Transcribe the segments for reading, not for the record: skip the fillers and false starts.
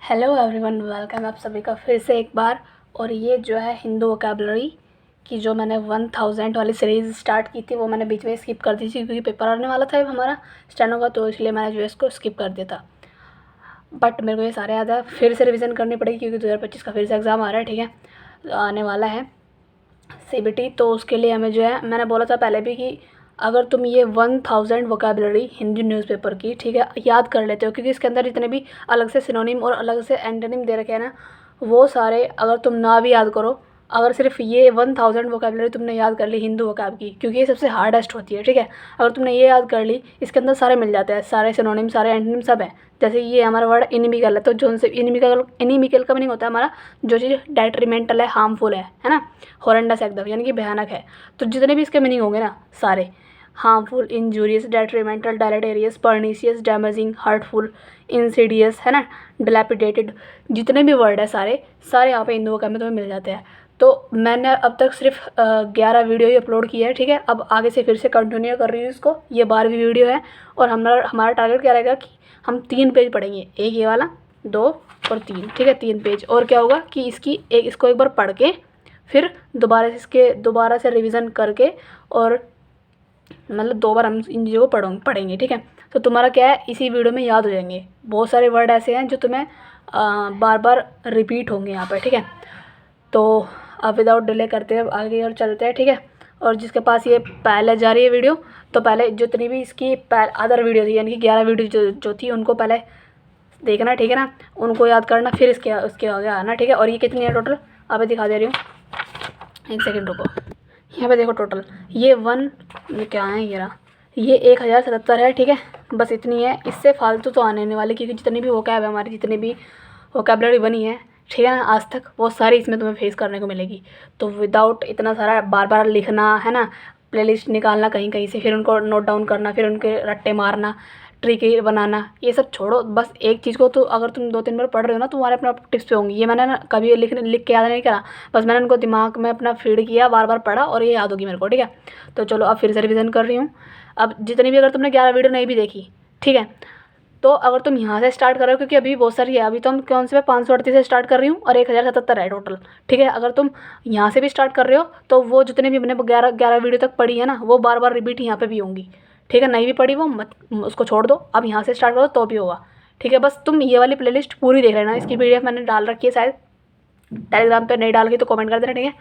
Hello everyone, welcome आप सभी का फिर से एक बार। और ये जो है हिंदू वोकैबुलरी की जो मैंने 1000 वाली सीरीज़ स्टार्ट की थी वो मैंने बीच में स्किप कर दी थी क्योंकि पेपर आने वाला था हमारा स्टेनो का, तो इसलिए मैंने जो है इसको स्किप कर दिया था। बट मेरे को ये सारे याद है, फिर से रिवीजन करनी पड़ेगी क्योंकि 2025 का फिर से एग्ज़ाम आ रहा है। ठीक है, आने वाला है सीबीटी, तो उसके लिए हमें जो है मैंने बोला था पहले भी कि अगर तुम ये 1000 वोकैबुलरी हिंदी न्यूज़पेपर की, ठीक है, याद कर लेते हो क्योंकि इसके अंदर जितने भी अलग से सिनोनिम और अलग से एंटोनिम दे रखे हैं ना, वो सारे अगर तुम ना भी याद करो, अगर सिर्फ ये 1000 वोकैबुलरी तुमने याद कर ली हिंदू वोकैब की, क्योंकि ये सबसे हार्डेस्ट होती है। ठीक है, अगर तुमने ये याद कर ली, इसके अंदर सारे मिल जाते हैं, सारे सिनोनिम सारे एंटोनिम सब है। जैसे ये हमारा वर्ड इनिमिकल है, तो जो से इनिमिकल का मीनिंग होता है हमारा जो चीज़ डेट्रीमेंटल है, हार्मफुल है ना, हॉरेंडस एकदम यानी कि भयानक है। तो जितने भी इसके मीनिंग होंगे ना सारे harmful, injurious, detrimental, deleterious, pernicious, damaging, hurtful, insidious, है ना, डिलैपिडेटेड, जितने भी वर्ड है सारे सारे यहाँ पे हिंदू वोकैब में तुम्हें मिल जाते हैं। तो मैंने अब तक सिर्फ 11 वीडियो ही अपलोड किया है। ठीक है, अब आगे से फिर से कंटिन्यू कर रही हूँ इसको, ये 12वीं वीडियो है। और हमारा टारगेट क्या रहेगा कि हम 3 पेज पढ़ेंगे, एक ये वाला, 2 और 3। ठीक है, 3 पेज। और क्या होगा कि इसको एक बार पढ़ के फिर दोबारा से रिवीजन करके और मतलब 2 बार हम इन चीज़ों को पढ़ेंगे। ठीक है, तो तुम्हारा क्या है, इसी वीडियो में याद हो जाएंगे। बहुत सारे वर्ड ऐसे हैं जो तुम्हें बार बार रिपीट होंगे यहाँ पर। ठीक है, तो अब विदाउट डिले करते हैं आगे और चलते हैं। ठीक है, और जिसके पास ये पहले जा रही है वीडियो, तो पहले जितनी भी इसकी अदर वीडियो थी यानी कि 11 वीडियो जो थी उनको पहले देखना। ठीक है ना, उनको याद करना, फिर उसके आगे आना। ठीक है, और ये कितनी है टोटल, अभी दिखा दे रही हूँ, एक सेकेंड रुको। यहाँ पे देखो टोटल ये क्या है, ये 1077 है। ठीक है, बस इतनी है, इससे फालतू तो आने नहीं वाले क्योंकि जितनी भी वोकैब है हमारी, जितनी भी वोकैबुलरी बनी है, ठीक है ना, आज तक, वो सारी इसमें तुम्हें फेस करने को मिलेगी। तो विदाउट इतना सारा बार बार लिखना, है ना, प्लेलिस्ट निकालना कहीं कहीं से, फिर उनको नोट डाउन करना, फिर उनके रट्टे मारना, ट्रिक बनाना, ये सब छोड़ो। बस एक चीज़ को तो अगर तुम 2-3 बार पढ़ रहे हो ना, तुम्हारे अपना टिप्स पे होंगी। ये मैंने ना कभी लिख के याद नहीं करा, बस मैंने उनको दिमाग में अपना फीड किया, बार बार पढ़ा और ये याद होगी मेरे को। ठीक है, तो चलो अब फिर से रिविज़न कर रही हूँ। अब जितनी भी, अगर तुमने 11 वीडियो नहीं भी देखी, ठीक है, तो अगर तुम यहाँ से स्टार्ट कर रहे हो क्योंकि अभी बहुत सारी है, अभी तो हम कौन से 538 से स्टार्ट कर रही हूँ और 1077 है टोटल। ठीक है, अगर तुम यहाँ से भी स्टार्ट कर रहे हो तो वो जितने भी मैंने 11 वीडियो तक पढ़ी है ना, वो बार बार रिपीट यहाँ पे भी होंगी। ठीक है, नहीं भी पढ़ी वो मत, उसको छोड़ दो, अब यहाँ से स्टार्ट करो तो भी होगा। ठीक है, बस तुम ये वाली प्लेलिस्ट पूरी देख लेना, इसकी पीडीएफ मैंने डाल रखी है, शायद टेलीग्राम पे नहीं डाल के तो कमेंट कर देना। ठीक है,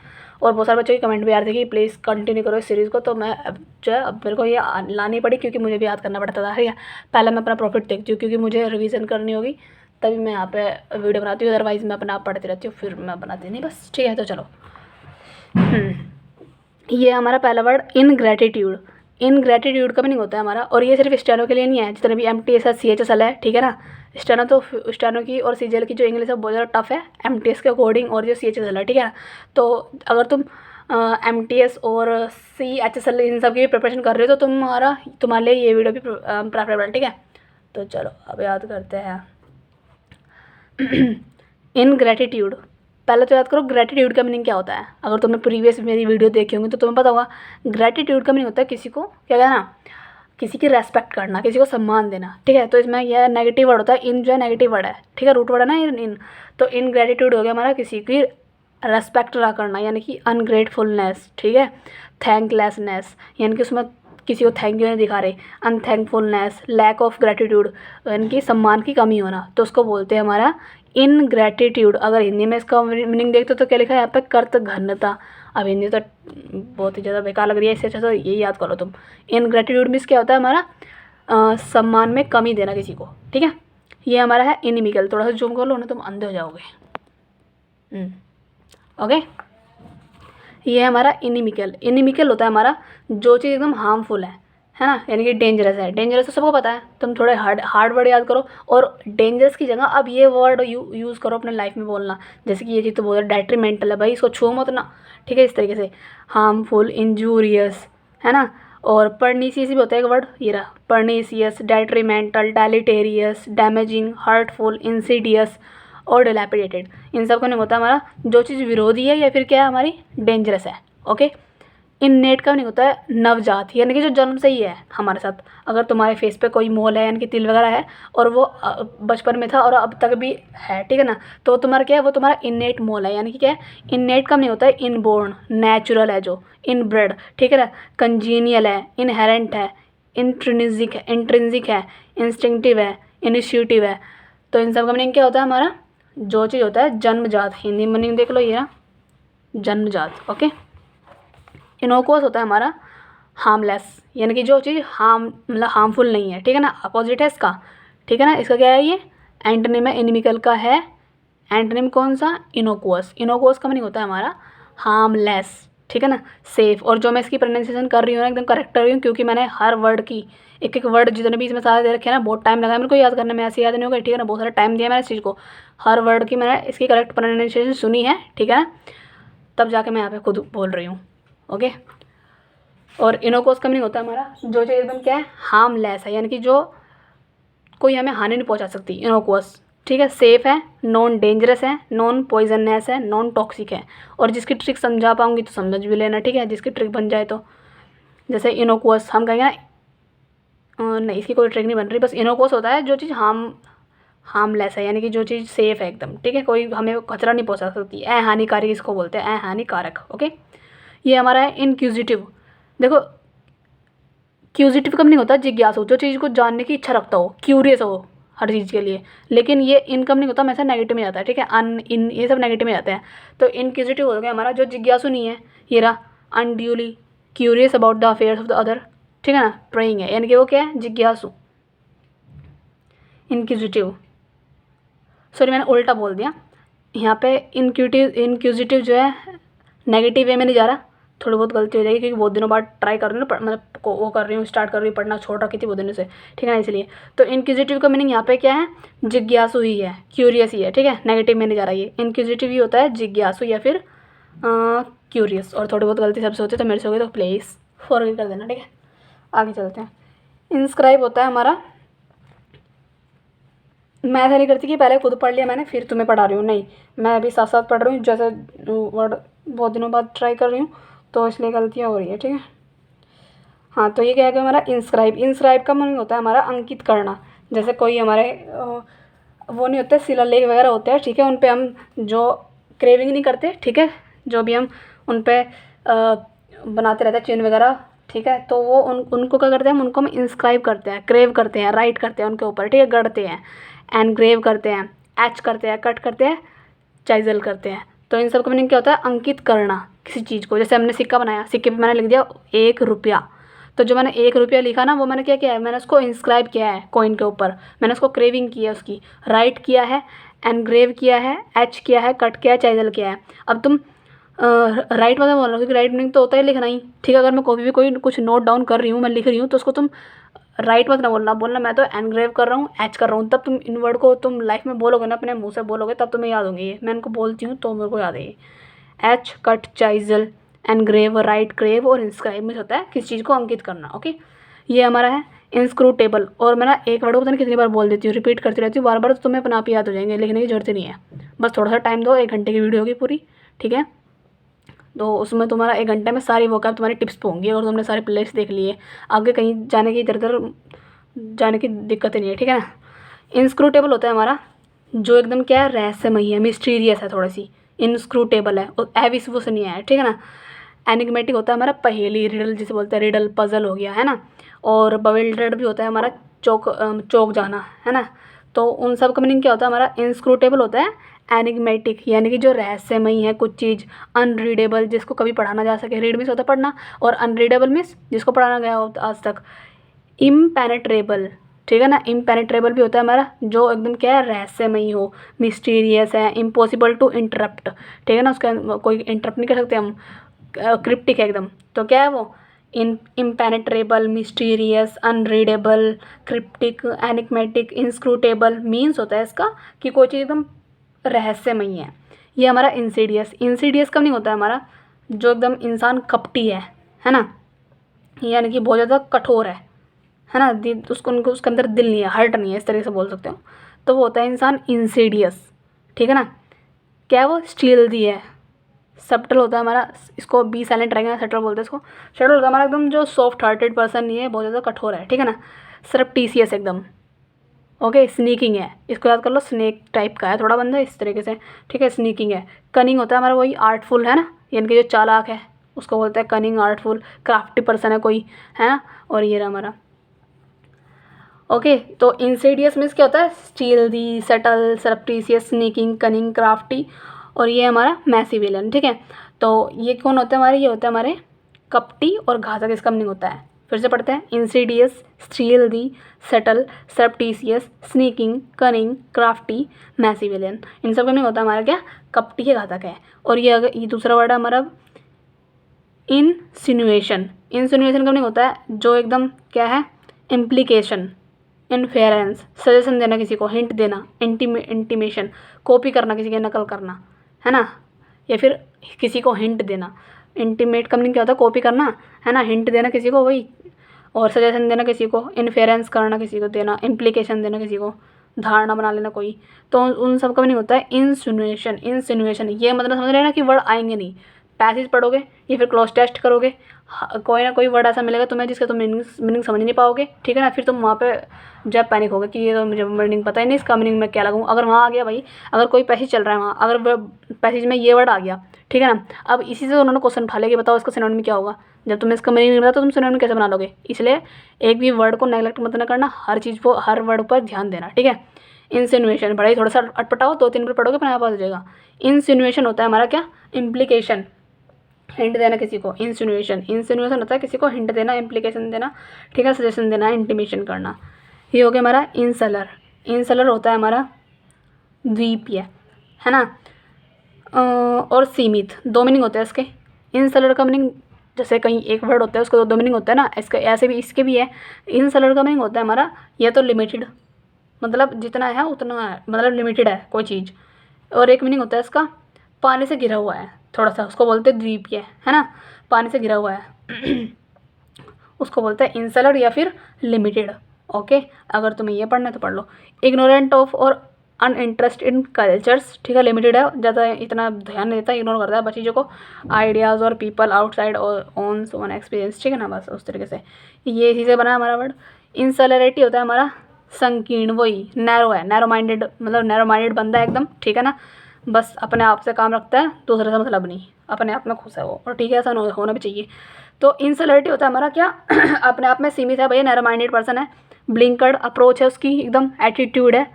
और बहुत सारे बच्चों की कमेंट भी आ रहे थे कि प्लीज़ कंटिन्यू करो इस सीरीज़ को, तो मैं अब जो है अब मेरे को ये लानी पड़ी क्योंकि मुझे भी याद करना पड़ता था। ठीक है, पहले मैं अपना प्रॉफिट देखती हूँ क्योंकि मुझे रिवीजन करनी होगी, तभी मैं यहाँ पे वीडियो बनाती हूँ, अदरवाइज़ मैं अपना आप पढ़ती रहती हूँ, फिर मैं बनाती नहीं बस। ठीक है, तो चलो। ये हमारा पहला वर्ड इनग्रैटिट्यूड। इनग्रैटिट्यूड का मीनिंग होता है हमारा, और ये सिर्फ स्टेनो के लिए नहीं है, जितने भी MTS है, CHSL है, ठीक है ना। स्टेनो की और CGL की जो इंग्लिश है बहुत ज़्यादा टफ है MTS के अकॉर्डिंग, और जो CHSL है, ठीक है ना। तो अगर तुम MTS और CHSL इन सब की प्रिपरेशन कर रहे हो तो तुम्हारे लिए ये वीडियो भी प्रेफरेबल है। ठीक है, तो चलो अब याद करते हैं। इनग्रैटिट्यूड, पहले तो याद करो ग्रैटिट्यूड का मीनिंग क्या होता है। अगर तुमने प्रीवियस मेरी वीडियो देखी होंगी तो तुम्हें पता होगा ग्रैटिट्यूड का मीनिंग होता है किसी को क्या कहना, किसी की रेस्पेक्ट करना, किसी को सम्मान देना। ठीक है, तो इसमें यह नेगेटिव वर्ड होता है, इन जो है नेगेटिव वर्ड है, ठीक है, रूट वर्ड है ना इन। तो इनग्रैटिट्यूड हो गया हमारा किसी की रेस्पेक्ट ना करना, यानी कि अनग्रेटफुलनेस। ठीक है, थैंकलेसनेस यानी कि उसमें किसी को थैंक यू नहीं दिखा रहे, अनथैंकफुलनेस, लैक ऑफ ग्रेटिट्यूड यानी कि सम्मान की कमी होना, तो उसको बोलते हैं हमारा इनग्रैटिट्यूड। अगर हिंदी में इसका मीनिंग देखते हो तो क्या लिखा है यहाँ पे, कृतघ्नता। अब हिंदी तो बहुत ही ज़्यादा बेकार लग रही है, इससे अच्छा तो यही याद करो तुम। इनग्रैटिट्यूड मीन्स क्या होता है हमारा सम्मान में कमी देना किसी को। ठीक है, ये हमारा है इनिमिकल। थोड़ा सा जूम कर लो ना, तुम अंधे हो जाओगे। ओके, ये हमारा इनिमिकल। इनिमिकल होता है हमारा जो चीज़ एकदम हार्मफुल है ना, यानी कि डेंजरस है। डेंजरस तो सबको पता है, तुम थोड़े हार्ड वर्ड याद करो और डेंजरस की जगह अब ये वर्ड यूज़ करो अपने लाइफ में बोलना। जैसे कि ये चीज़ तो बहुत डेट्रीमेंटल है भाई, इसको छुओ मत ना। ठीक है, इस तरीके से हार्मफुल, इंजूरियस, है ना। और पर्नीसियस भी होता है एक वर्ड, ये रहा pernicious, detrimental, डेलिटेरियस, damaging, hurtful, Insidious और डिलैपिडेटेड। इन सब का नहीं होता हमारा जो चीज़ विरोधी है या फिर क्या है हमारी डेंजरस है। ओके, इननेट का नहीं होता है नवजात, यानी कि जो जन्म से ही है हमारे साथ। अगर तुम्हारे फेस पे कोई मोल है यानी कि तिल वगैरह है और वो बचपन में था और अब तक भी है, ठीक है ना, तो तुम्हारा क्या है, वो तुम्हारा इननेट मोल है। यानी कि क्या है, इननेट का नहीं होता है इनबोर्न, नेचुरल है जो, इनब्रेड, ठीक है ना, कंजीनियल है, इनहेरेंट है, इंट्रिंसिक है, इंस्टिंक्टिव है, इनिशिएटिव है। तो इन सब का मीनिंग क्या होता है हमारा, जो चीज़ होता है जन्मजात, हिंदी मीनिंग देख लो ये ना, जन्मजात। ओके। इनोकुअस होता है हमारा हार्मलेस, यानी कि जो चीज़ मतलब हार्मफुल नहीं है, ठीक है ना, अपोजिट है इसका, ठीक है ना। इसका क्या है, ये एंटोनिम है, इनमिकल का है एंटोनिम कौन सा, इनोकुअस। इनोकुअस का मीनिंग होता है हमारा हार्मलेस, ठीक है ना, सेफ। और जो मैं इसकी प्रोनाउंसिएशन कर रही हूँ ना, एकदम करेक्ट कर रही हूँ, क्योंकि मैंने हर वर्ड की एक एक वर्ड जितने भी इसमें सारे दे रखे हैं ना, बहुत टाइम लगा मेरे को याद करने में, ऐसे याद नहीं होगा, ठीक है ना, बहुत सारा टाइम दिया मैंने इस चीज़ को, हर वर्ड की मैंने इसकी करेक्ट प्रोनाउंसिएशन सुनी है, ठीक है ना, तब जाके मैं यहाँ पे खुद बोल रही हूँ। ओके। और इनोकुअस का मीनिंग होता है हमारा जो चीज़ एकदम क्या है, हार्मलेस है, यानी कि जो कोई हमें हानि नहीं पहुंचा सकती, इनोकुअस, ठीक है। सेफ है, नॉन डेंजरस है, नॉन पॉइजनस है, नॉन टॉक्सिक है। और जिसकी ट्रिक समझा पाऊंगी तो समझ भी लेना, ठीक है, जिसकी ट्रिक बन जाए तो। जैसे इनोकुअस हम कहेंगे ना, नहीं इसकी कोई ट्रिक नहीं बन रही, बस इनोकुअस होता है जो चीज़ हार्मलेस है, यानी कि जो चीज़ सेफ है एकदम, ठीक है, कोई हमें खतरा नहीं पहुंचा सकती। अहानिकारक इसको बोलते हैं, अहानिकारक। ओके। ये हमारा है इनक्यूजिटिव। देखो क्यूजिटिव का नहीं होता जिज्ञासु, जो चीज़ को जानने की इच्छा रखता हो, क्यूरियस हो हर चीज़ के लिए। लेकिन ये इनकम नहीं होता, हमेशा नेगेटिव में जाता है, ठीक है, इन ये सब नेगेटिव में जाते हैं। तो इनक्यूजिटिव हो गया हमारा जो जिज्ञासु नहीं है, ये रहा unduly curious about the affairs of the other, ठीक है ना, प्रेइंग है, यानी कि वो क्या है, जिज्ञासु, इनक्यूजिटिव। सॉरी मैंने उल्टा बोल दिया यहाँ पे, इनक्यूजिटिव जो है नेगेटिव वे में नहीं जा रहा, थोड़ी बहुत गलती हो जाएगी क्योंकि बहुत दिनों बाद ट्राई कर रही हूँ, मतलब वो कर रही हूँ, स्टार्ट कर रही हूँ पढ़ना, छोड़ रखी थी बहुत दिनों से, ठीक है ना, इसलिए। तो इनक्यूजिटिव का मीनिंग यहाँ पे क्या है, जिज्ञासु ही है, क्यूरियस ही है, ठीक है, नेगेटिव में नहीं जा रहा। ये इनक्यूजिटिव ही होता है जिज्ञासु या फिर क्यूरियस। और थोड़ी बहुत गलती सबसे होती है, तो मेरे से हो गई तो प्लीज़ फॉरगिव कर देना, ठीक है। आगे चलते हैं। इंस्क्राइब होता है हमारा, मैं ऐसा नहीं करती कि पहले खुद पढ़ लिया मैंने फिर तुम्हें पढ़ा रही हूँ, नहीं, मैं अभी साथ साथ पढ़ रही हूँ, जैसे वर्ड बहुत दिनों बाद ट्राई कर रही हूँ तो इसलिए गलतियाँ हो रही है, ठीक है। हाँ, तो ये क्या है हमारा इंस्क्राइब। इंस्क्राइब का मीनिंग होता है हमारा अंकित करना। जैसे कोई हमारे वो नहीं होते शिलालेख वगैरह होते हैं, ठीक है, उन पर हम जो क्रेविंग नहीं करते, ठीक है, जो भी हम उन पर बनाते रहते हैं चिन्ह वगैरह, ठीक है, तो वो उनको क्या करते हैं, हम उनको हम इंस्क्राइब करते हैं, क्रेव करते हैं, राइट करते हैं उनके ऊपर, ठीक है, गढ़ते हैं, एनग्रेव करते हैं, एच करते हैं, कट करते हैं, चाइजल करते हैं। तो इन सब का मीनिंग क्या होता है, अंकित करना किसी चीज़ को। जैसे हमने सिक्का बनाया, सिक्के पे मैंने लिख दिया 1 रुपया, तो जो मैंने 1 रुपया लिखा ना, वो मैंने क्या किया है, मैंने उसको इंस्क्राइब किया है कॉइन के ऊपर, मैंने उसको क्रेविंग किया है, उसकी राइट किया है, एनग्रेव किया है, एच किया है, कट किया है, चाइजल किया है। अब तुम राइट मतलब बोल रहा हूँ क्योंकि राइट मीनिंग तो होता है लिखना ही, ठीक है। अगर मैं कॉपी पे कोई कुछ नोट डाउन कर रही हूँ, मैं लिख रही हूँ, तो उसको तुम राइट मत ना बोलना मैं तो एनग्रेव कर रहा हूँ, एच कर रहा हूँ, तब तुम इन वर्ड को तुम लाइफ में बोलोगे ना, अपने मुंह से बोलोगे, तब तुम्हें याद होंगे ये। मैं इनको बोलती हूँ तो मेरे को याद है ये, etch, cut, chisel, engrave, write, carve और इंस्क्राइब में होता है किस चीज़ को अंकित करना। ओके। ये हमारा है इंस्क्रूटेबल। और मैं ना एक वर्ड को पता नहीं कितनी बार बोल देती हूँ, रिपीट करती रहती हूँ बार बार, तो तुम्हें अपने आप ही याद हो जाएंगे, लिखने की जरूरत ही नहीं है। बस थोड़ा सा टाइम दो, 1 घंटे की वीडियो होगी पूरी, ठीक है, तो उसमें तुम्हारा 1 घंटे में सारी वोकैब तुम्हारी टिप्स पे होंगी, और तुमने सारे प्लेलिस्ट देख लिए, आगे कहीं जाने की इधर उधर जाने की दिक्कत ही नहीं है, ठीक है ना। इंस्क्रूटेबल होता है हमारा जो एकदम क्या है, रहस्यमयी है, मिस्टीरियस है, थोड़ी सी इंस्क्रूटेबल है, और अविश्वसनीय है, ठीक है ना। एनिग्मेटिक होता है हमारा पहेली, रिडल जिसे बोलते हैं, रिडल पजल हो गया, है ना। और बविल्डर्ड भी होता है हमारा चौक जाना, है ना। तो उन सब का मीनिंग क्या होता है हमारा, इंस्क्रूटेबल होता है एनिग्मेटिक, यानी कि जो रहस्यमयी है कुछ चीज़, अनरीडेबल जिसको कभी पढ़ा ना जा सके, रीड मीन्स होता है पढ़ना, और अनरीडेबल मीन्स जिसको पढ़ा ना गया हो आज तक। इम्पेनेट्रेबल, ठीक है ना, इम्पेनेट्रेबल भी होता है हमारा जो एकदम क्या है, रहस्यमयी हो, मिस्टीरियस है, इम्पॉसिबल टू इंटरप्ट, ठीक है ना, उसका कोई इंटरप्ट नहीं कर सकते हम, क्रिप्टिक है एकदम। तो क्या है वो, impenetrable, mysterious, unreadable, cryptic, enigmatic, inscrutable means होता है इसका कि कोई चीज़ एकदम रहस्यमयी है। ये हमारा इंसीडियस। इंसीडियस कब नहीं होता है हमारा, जो एकदम इंसान कपटी है ना, यानी कि बहुत ज़्यादा कठोर है ना, उसको उनको उसके अंदर दिल नहीं है, हर्ट नहीं है, इस तरीके से बोल सकते हो, तो वो होता है इंसान इंसीडियस, ठीक है ना। क्या है वो, स्टील्दी है, सब्टल होता है हमारा, इसको बी साइलेंट रहेंगे, सटल बोलते हैं इसको। सटल होता है हमारा एकदम जो सॉफ्ट हार्टेड पर्सन नहीं है, बहुत ज़्यादा कठोर है, ठीक है ना। सरप्टीसियस एकदम, ओके। स्नीकिंग है, इसको याद कर लो, स्नेक टाइप का है थोड़ा बंदा इस तरीके से, ठीक है। स्नीकिंग है। कनिंग होता है हमारा वही आर्टफुल, है ना, यानी कि जो चालाक है उसको बोलते हैं कनिंग, आर्टफुल। क्राफ्टी पर्सन है कोई, है ना। और ये रहा हमारा, ओके। तो इंसीडियस मीन्स क्या होता है, स्टीलदी, subtle, surreptitious, sneaking, cunning, crafty. और ये हमारा मैसी विलन, ठीक है। तो ये कौन होते हैं हमारे, ये होते हैं हमारे कपटी और घातक। इसका मीनिंग होता है, फिर से पढ़ते हैं, insidious, stealthy, subtle, surreptitious, sneaking, cunning, crafty, Machiavellian. इन सब का मीनिंग होता है हमारा क्या, कपटी है, घातक है। और ये अगर ये दूसरा वर्ड है हमारा इंसिनुएशन। इंसिनुएशन का मीनिंग होता है जो एकदम क्या है, इम्प्लीकेशन, इन्फेरेंस, सजेशन देना किसी को, हिंट देना, इंटीमेशन, कॉपी करना, किसी की नकल करना, है ना, या फिर किसी को हिंट देना। इंटीमेट का मीनिंग क्या होता है, कॉपी करना, है ना, हिंट देना किसी को वही, और सजेशन देना किसी को, इन्फेरेंस करना किसी को देना, इम्प्लीकेशन देना किसी को, धारणा बना लेना कोई। तो उन सब का मीनिंग होता है इंसिनुएशन। इंसिनुएशन ये मतलब समझ रहे हैं ना कि वर्ड आएंगे नहीं, पैसेज पढ़ोगे या फिर क्लोज टेस्ट करोगे, कोई ना कोई वर्ड ऐसा मिलेगा तुम्हें जिसका तुम मीनिंग समझ नहीं पाओगे, ठीक है ना। फिर तुम वहाँ पे जब पैनिक होगा कि ये तो मुझे मीनिंग पता ही नहीं, इसका मीनिंग मैं क्या लगाऊँ। अगर वहाँ आ गया भाई, अगर कोई पैसेज चल रहा है वहाँ, अगर पैसेज में ये वर्ड आ गया, ठीक है ना, अब इसी से उन्होंने क्वेश्चन उठा लिया कि बताओ इसका सिनोनिम क्या होगा। जब तुम्हें इसका मीनिंग नहीं पता तो तुम सिनोनिम कैसे बना लोगे। इसलिए एक भी वर्ड को नेगलेक्ट मत ना करना, हर चीज़ को, हर वर्ड पर ध्यान देना, ठीक है। इंसिनुएशन बड़ा ही थोड़ा सा अटपटाओ, 2-3 बार पढ़ोगे अपने आप आ जाएगा। इंसिनुएशन होता है हमारा क्या, इम्प्लीकेशन, हिंट देना किसी को। इंसिनुएशन, इंसिनुएशन होता है किसी को हिंट देना, इम्प्लीकेशन देना, ठीक है, सजेशन देना, इंटीमेशन करना। ये हो गया हमारा इंसलर। इंसलर होता है हमारा द्वीपीय, है ना। और सीमित, 2 मीनिंग होते हैं इसके। इंसलर का मीनिंग, जैसे कहीं एक वर्ड होता है उसका 2 मीनिंग होता है ना, इसका ऐसे भी इसके भी है। इंसलर का मीनिंग होता है हमारा या तो लिमिटेड, मतलब जितना है उतना है, मतलब लिमिटेड है कोई चीज़। और एक मीनिंग होता है इसका पानी से घिरा हुआ है थोड़ा सा, उसको बोलते हैं द्वीपीय, है ना, पानी से घिरा हुआ है उसको बोलते हैं इंसलर या फिर लिमिटेड, ओके। अगर तुम्हें ये पढ़ना है तो पढ़ लो। इग्नोरेंट ऑफ और अनइंटरेस्ट इन कल्चर्स, ठीक है, लिमिटेड है, ज़्यादा इतना ध्यान नहीं देता, इग्नोर करता है बस चीज़ों को। आइडियाज़ और पीपल आउटसाइड और ऑन्स वन एक्सपीरियंस, ठीक है ना, बस उस तरीके से ये इसी से बना है हमारा वर्ड। इंसलरिटी होता है हमारा संकीर्ण, वही नैरो है, नैरो माइंडेड, मतलब नैरो माइंडेड बंदा है एकदम, ठीक है ना, बस अपने आप से काम रखता है, दूसरे से मतलब नहीं, अपने आप में खुश है वो, और ठीक है, ऐसा होना भी चाहिए। तो इंसलरिटी होता है हमारा क्या अपने आप में सीमित है भैया, नैरो माइंडेड पर्सन है, ब्लिंकर्ड अप्रोच है उसकी, एकदम एटीट्यूड है,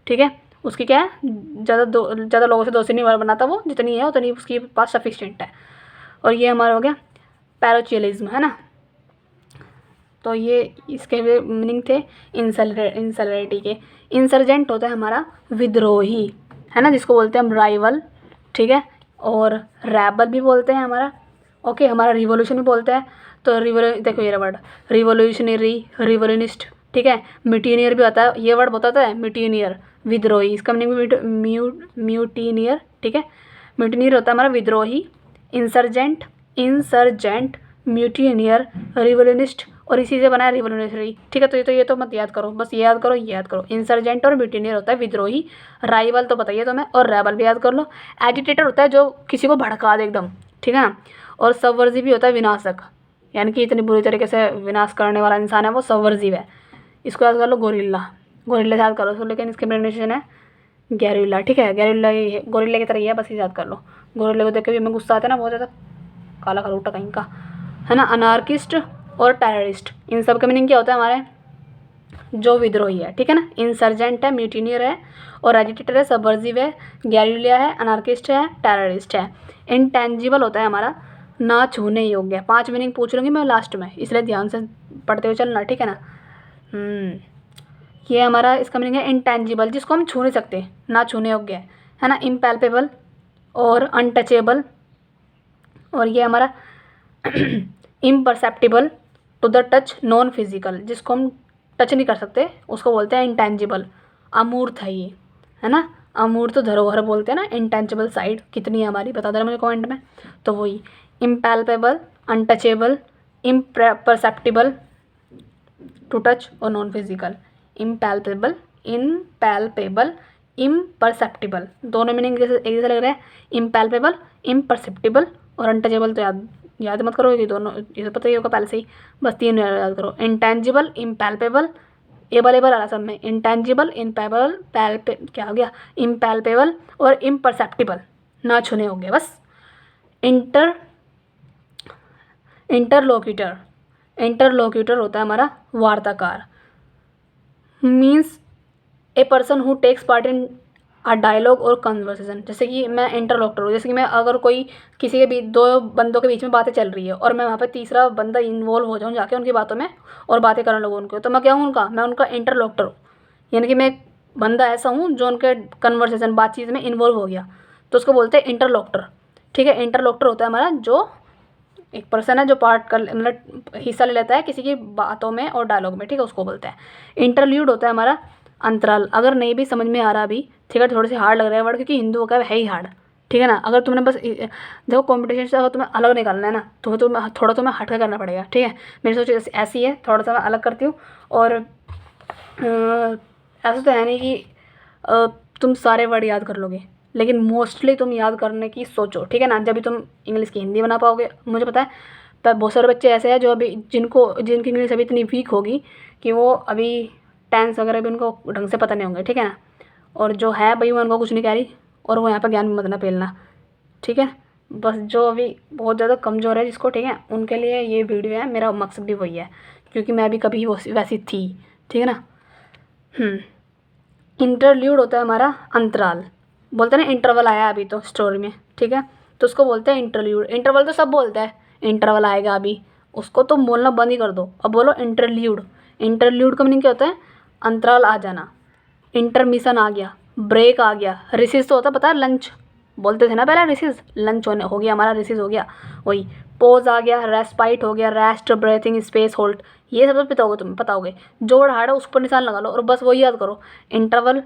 ठीक है, उसकी क्या है, ज़्यादा लोगों से दोस्ती नहीं बनाता वो, जितनी है उतनी उसके पास सफिशिएंट है। और ये हमारा हो गया पैरोचियलिज्म, है ना। तो ये इसके मीनिंग थे इंसलरिटी के। इंसर्जेंट होता है हमारा विद्रोही, है ना, जिसको बोलते हैं हम राइवल, ठीक है। और रैबल भी बोलते हैं हमारा, ओके। हमारा रिवोल्यूशन भी बोलते हैं, तो देखो ये वर्ड रिवोल्यूशनरी, रिवोल्यूनिस्ट, ठीक है। म्यूटिनियर भी होता है, ये वर्ड बताता है म्यूटिनियर, विद्रोही, इसका मीनिंग म्यूटिनियर, ठीक है। म्यूटिनियर होता है हमारा विद्रोही, इंसर्जेंट, म्यूटिनियर, रिवोल्यूनिस्ट, और इसी से बना है रिवोल्यूशनरी, ठीक है। तो ये तो मत याद करो, बस ये याद करो, ये याद करो। इंसर्जेंट और म्यूटिनियर होता है विद्रोही, राइवल तो बताइए तुम्हें, और रेबल भी याद कर लो। एजिटेटर होता है जो किसी को भड़का दे एकदम, ठीक है ना। और सबवर्जिव भी होता है विनाशक, यानी कि इतनी बुरी तरीके से विनाश करने वाला इंसान है वो सबवर्जिव है। इसको याद कर लो, गोरिल्ला, गोरिल्ला याद कर लो, लेकिन इसके प्रोनाउंसिएशन है गैरिल्ला, ठीक है। गैरिल्ला गोरिल्ला की तरह ही है, बस याद कर लो। गोरिल्ला को देख के भी हमें गुस्सा आता है ना बहुत ज़्यादा, काला खरोटा कहीं का, है ना। अनार्किस्ट और टेररिस्ट, इन सब का मीनिंग क्या होता है हमारे, जो विद्रोही है, ठीक है ना। इंसर्जेंट है, म्यूटिनियर है, और एजिटेटर है, सबवर्जिव है, गैरिलिया है, अनार्किस्ट है, टेररिस्ट है। इंटेंजिबल होता है हमारा ना छूने योग्य। 5 मीनिंग पूछ लूँगी मैं लास्ट में, इसलिए ध्यान से पढ़ते हुए चलना, ठीक है ना। ये हमारा इसका मीनिंग है इंटेंजिबल, जिसको हम छू नहीं सकते, ना छूने योग्य है ना। इम्पैल्पेबल और अनटचेबल, और ये हमारा imperceptible to the touch, non physical, जिसको हम टच नहीं कर सकते उसको बोलते हैं इंटेंजिबल। अमूर्त है ये, है ना, अमूर्त धरोहर बोलते हैं ना। इंटेंजिबल साइड कितनी है हमारी बता देना मुझे कमेंट में। तो वही इम्पैल्पेबल, अनटचेबल, इम्परसेप्टिबल टू टच और नॉन फिजिकल। इम्पैल्पेबल, इम्परसेप्टिबल, दोनों मीनिंग जैसे एक जैसे लग रहा है। इम्पैल्पेबल, इम्परसेप्टिबल और अनटचेबल तो याद मत करो, ये दोनों ये तो पता ही होगा पहले से ही, बस 3 याद करो। इंटेंजिबल, इम्पैल्पेबल, एबल आ सब में, इंटेंजिबल, इम्पैबल, क्या हो गया, इम्पैल्पेबल और इम्परसेप्टिबल, ना छूने हो गया बस। इंटरलोक्यूटर, इंटरलोक्यूटर होता है हमारा वार्ताकार, means a person who takes part in a dialogue और कन्वर्सेशन। जैसे कि मैं इंटरलोक्टर हूँ, जैसे कि मैं अगर कोई किसी के बीच 2 बंदों के बीच में बातें चल रही है और मैं वहाँ पे तीसरा बंदा इन्वॉल्व हो जाऊँ जाके उनकी बातों में और बातें करने लगूँ उनको, तो मैं क्या हूँ मैं उनका इंटरलोक्टर हूँ। यानी कि मैं एक बंदा ऐसा हूँ जो उनके कन्वर्सेशन बातचीत में इन्वॉल्व हो गया, तो उसको बोलते हैं इंटरलोक्टर। ठीक है, इंटरलोक्टर होता है हमारा जो एक पर्सन है जो पार्ट कर मतलब हिस्सा ले लेता है किसी की बातों में और डायलॉग में, ठीक है, उसको बोलते हैं। इंटरल्यूड होता है हमारा अंतराल। अगर नहीं भी समझ में आ रहा अभी, ठीक है, थोड़े से हार्ड लग रहा है वर्ड, क्योंकि हिंदू का है ही हार्ड, ठीक है ना। अगर तुमने बस देखो कॉम्पिटिशन से अगर तुम्हें अलग निकालना है ना, तो थोड़ा तुम्हें हट के करना पड़ेगा, ठीक है। मेरी सोच ऐसी है, थोड़ा सा मैं अलग करती हूँ। और ऐसा तो है नहीं कि तुम सारे वर्ड याद कर लोगे, लेकिन मोस्टली तुम याद करने की सोचो, ठीक है ना, जब भी तुम इंग्लिश की हिंदी बना पाओगे। मुझे पता है पर बहुत सारे बच्चे ऐसे हैं जो अभी जिनकी इंग्लिश अभी इतनी वीक होगी कि वो अभी टेंस वगैरह भी उनको ढंग से पता नहीं होंगे, ठीक है ना। और जो है भाई, मैं उनको कुछ नहीं कह रही, और वो यहाँ पर ज्ञान मत ना पेलना, ठीक है। बस जो अभी बहुत ज़्यादा कमज़ोर है जिसको, ठीक है, उनके लिए ये वीडियो है, मेरा मकसद भी वही है, क्योंकि मैं भी कभी वैसी थी, ठीक है ना। इंटरल्यूड होता है हमारा अंतराल। बोलते हैं ना इंटरवल आया अभी तो स्टोरी में, ठीक है, तो उसको बोलते हैं इंटरल्यूड। इंटरवल तो सब बोलते हैं, इंटरवल आएगा अभी, उसको तो बोलना बंद ही कर दो, अब बोलो इंटरल्यूड। इंटरल्यूड का मीनिंग क्या होता है, अंतराल आ जाना। इंटरमिशन आ गया, ब्रेक आ गया। रिसेस तो होता है पता है, लंच बोलते थे ना पहले, रिसेस लंच होने हो गया हमारा, रिसेस हो गया वही। पोज आ गया, रेस्पाइट हो गया, रेस्ट, ब्रेथिंग स्पेस, होल्ड, ये सब पता होगा, तुम्हें पता होगे। जो वर्ड हार्ड है उस पर निशान लगा लो और बस वही याद करो। इंटरवल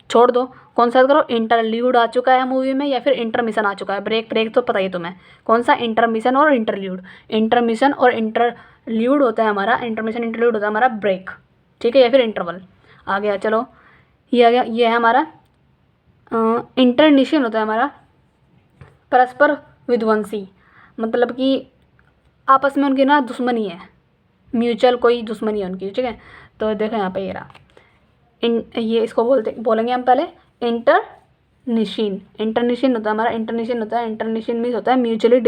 छोड़ दो, कौन सा याद करो, इंटरल्यूड आ चुका है मूवी में या फिर इंटरमिशन आ चुका है। ब्रेक ब्रेक तो पता ही तुम्हें कौन सा, इंटरमिशन और इंटरल्यूड। इंटरमिशन और इंटरल्यूड होता है हमारा, इंटरमिशन इंटरल्यूड होता है हमारा ब्रेक, ठीक है, या फिर इंटरवल आ गया। चलो ये आ गया, ये है हमारा इंटरनिशन होता है हमारा परस्पर विध्वंसी, मतलब कि आपस में उनकी ना दुश्मनी है, म्यूचुअल कोई दुश्मनी है उनकी, ठीक है। तो देखो यहाँ पे ये रहा ये इसको बोलेंगे हम पहले इंटरनिशन। इंटरनिशन होता है हमारा, इंटरनिशन होता है, इंटरनिशन मीन्स होता है म्यूचुअली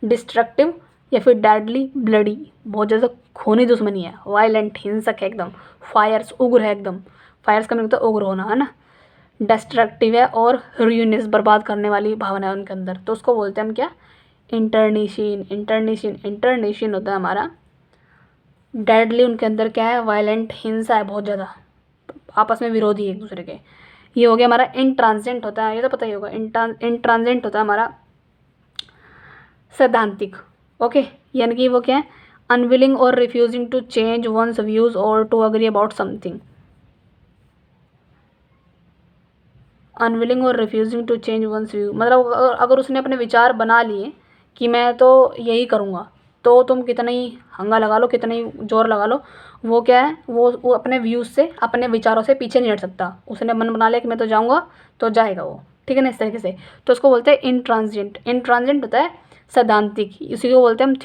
डिस्ट्रक्टिव या फिर डेडली ब्लडी, बहुत ज़्यादा खूनी दुश्मनी है, वायलेंट हिंसक है एकदम, फायर्स उग्र है एकदम, फायर्स का मतलब होता है उग्र होना, है ना। डिस्ट्रक्टिव है और र्यूनियस बर्बाद करने वाली भावना है उनके अंदर, तो उसको बोलते हैं हम क्या, इंटरनिशन। इंटरनिशन इंटरनिशन होता है हमारा डेडली, उनके अंदर क्या है, वायलेंट हिंसा है बहुत ज़्यादा, आपस में विरोधी एक दूसरे के। ये हो गया हमारा इंट्रांजेंट होता है, ये तो पता ही होगा। इंट्रांजेंट होता है हमारा सैद्धांतिक, ओके, यानी कि वो क्या है, अनविलिंग और refusing to change one's views और to agree about something. Unwilling और refusing to change one's view, मतलब अगर उसने अपने विचार बना लिए कि मैं तो यही करूँगा, तो तुम कितना ही हंगा लगा लो, कितना ही जोर लगा लो, वो क्या है, वो अपने व्यूज़ से, अपने विचारों से पीछे नहीं हट सकता। उसने मन बना लिया कि मैं तो जाऊँगा, तो जाएगा वो, ठीक है ना, इस तरीके से। तो उसको बोलते हैं इंट्रांजेंट। इंट्रांजेंट होता है सैद्धांतिक, इसी को बोलते हैं हम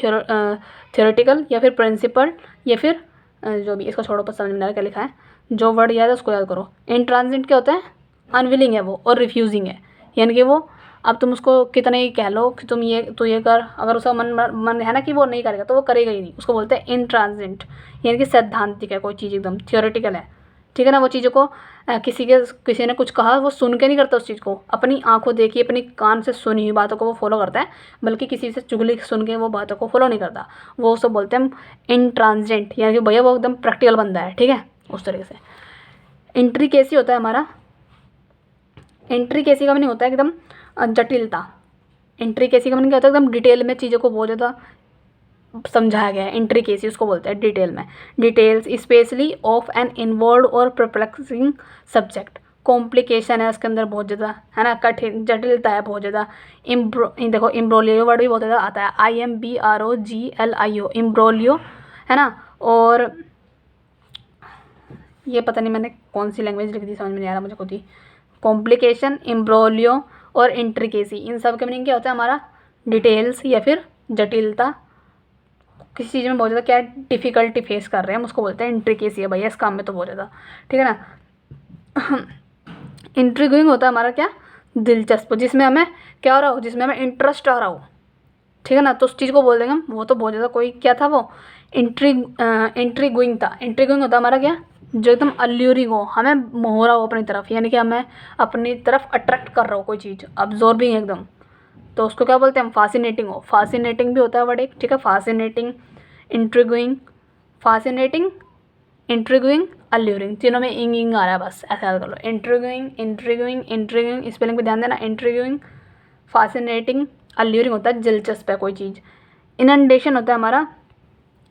थियोरेटिकल या फिर प्रिंसिपल या फिर जो भी, इसको छोड़ो पर समझ में आ रहा क्या लिखा है, जो वर्ड याद है उसको याद करो। इंट्रांजेंट क्या होता है, अनविलिंग है वो और रिफ्यूजिंग है, यानी कि वो, अब तुम उसको कितना ही कह लो कि तुम ये कर, अगर उसका मन है ना कि वो नहीं करेगा तो वो करेगा ही नहीं, उसको बोलते हैं इंट्रांजेंट। यानी कि सैद्धांतिक है कोई चीज़, एकदम थियोरेटिकल है, ठीक है ना। वो चीज़ों को किसी ने कुछ कहा वो सुन के नहीं करता, उस चीज़ को अपनी आंखों देखी, अपनी कान से सुनी हुई बातों को वो फॉलो करता है, बल्कि किसी से चुगली सुन के वो बातों को फॉलो नहीं करता। वो उसको बोलते हैं हम इंट्रांजेंट, यानी कि भैया वो एकदम प्रैक्टिकल बंदा है, ठीक है, उस तरीके से। इंट्री कैसी होता है हमारा, एंट्री कैसी का मीनिंग होता है एकदम जटिलता। एंट्री कैसी का मीनिंग क्या होता है, एकदम डिटेल में चीज़ों को बहुत ज़्यादा समझाया गया है। एंट्री केसी उसको बोलते हैं डिटेल में, details specially of an involve और परप्लेक्सिंग सब्जेक्ट। कॉम्प्लिकेशन है उसके अंदर बहुत ज़्यादा, है ना, कठिन जटिलता है बहुत ज़्यादा। देखो इम्ब्रोलियो वर्ड भी बहुत ज़्यादा आता है, IMBROGLIO, इम्ब्रोलियो, है ना। और ये पता नहीं मैंने कौन सी लैंग्वेज लिख दी, समझ में नहीं आ रहा मुझे खुद ही, कॉम्प्लिकेशन, इम्ब्रोलियो और इंट्रिकेसी, इन सब का मीनिंग क्या होता है हमारा? डिटेल्स या फिर जटिलता, किसी चीज़ में बहुत ज़्यादा क्या डिफ़िकल्टी फेस कर रहे हैं हम उसको बोलते हैं इंट्रिकेसी है भैया, इस काम में तो बहुत ज़्यादा, ठीक है ना। इंट्रिगिंग होता है हमारा क्या? दिलचस्प, जिसमें हमें क्या हो रहा हो, जिसमें हमें इंटरेस्ट आ रहा हो, ठीक है ना, तो उस चीज़ को बोल देंगे हम। वो तो बहुत ज़्यादा कोई क्या था वो इंट्रिगिंग था। इंट्रिगिंग होता है हमारा क्या? जो एकदम अल्यूरिंग हो, हमें मोह रहा हो अपनी तरफ, यानी कि हमें अपनी तरफ अट्रैक्ट कर रहा हो कोई चीज़, अब्जॉर्बिंग एकदम, तो उसको क्या बोलते हैं हम? फासिनेटिंग हो। फासिनेटिंग भी होता है वर्ड एक, ठीक है। फासिनेटिंग, इंट्रिगिंग, फासिनेटिंग, इंट्रिगिंग, अल्यूरिंग, तीनों में इंग इंग आ रहा है, बस ऐसे याद कर लो। इंट्रिगिंग, इंट्रिगिंग, इंट्रिगिंग, स्पेलिंग पे ध्यान देना। इंट्रिगिंग, फासिनेटिंग, अल्यूरिंग होता है दिलचस्प है कोई चीज़। इनंडेशन होता है हमारा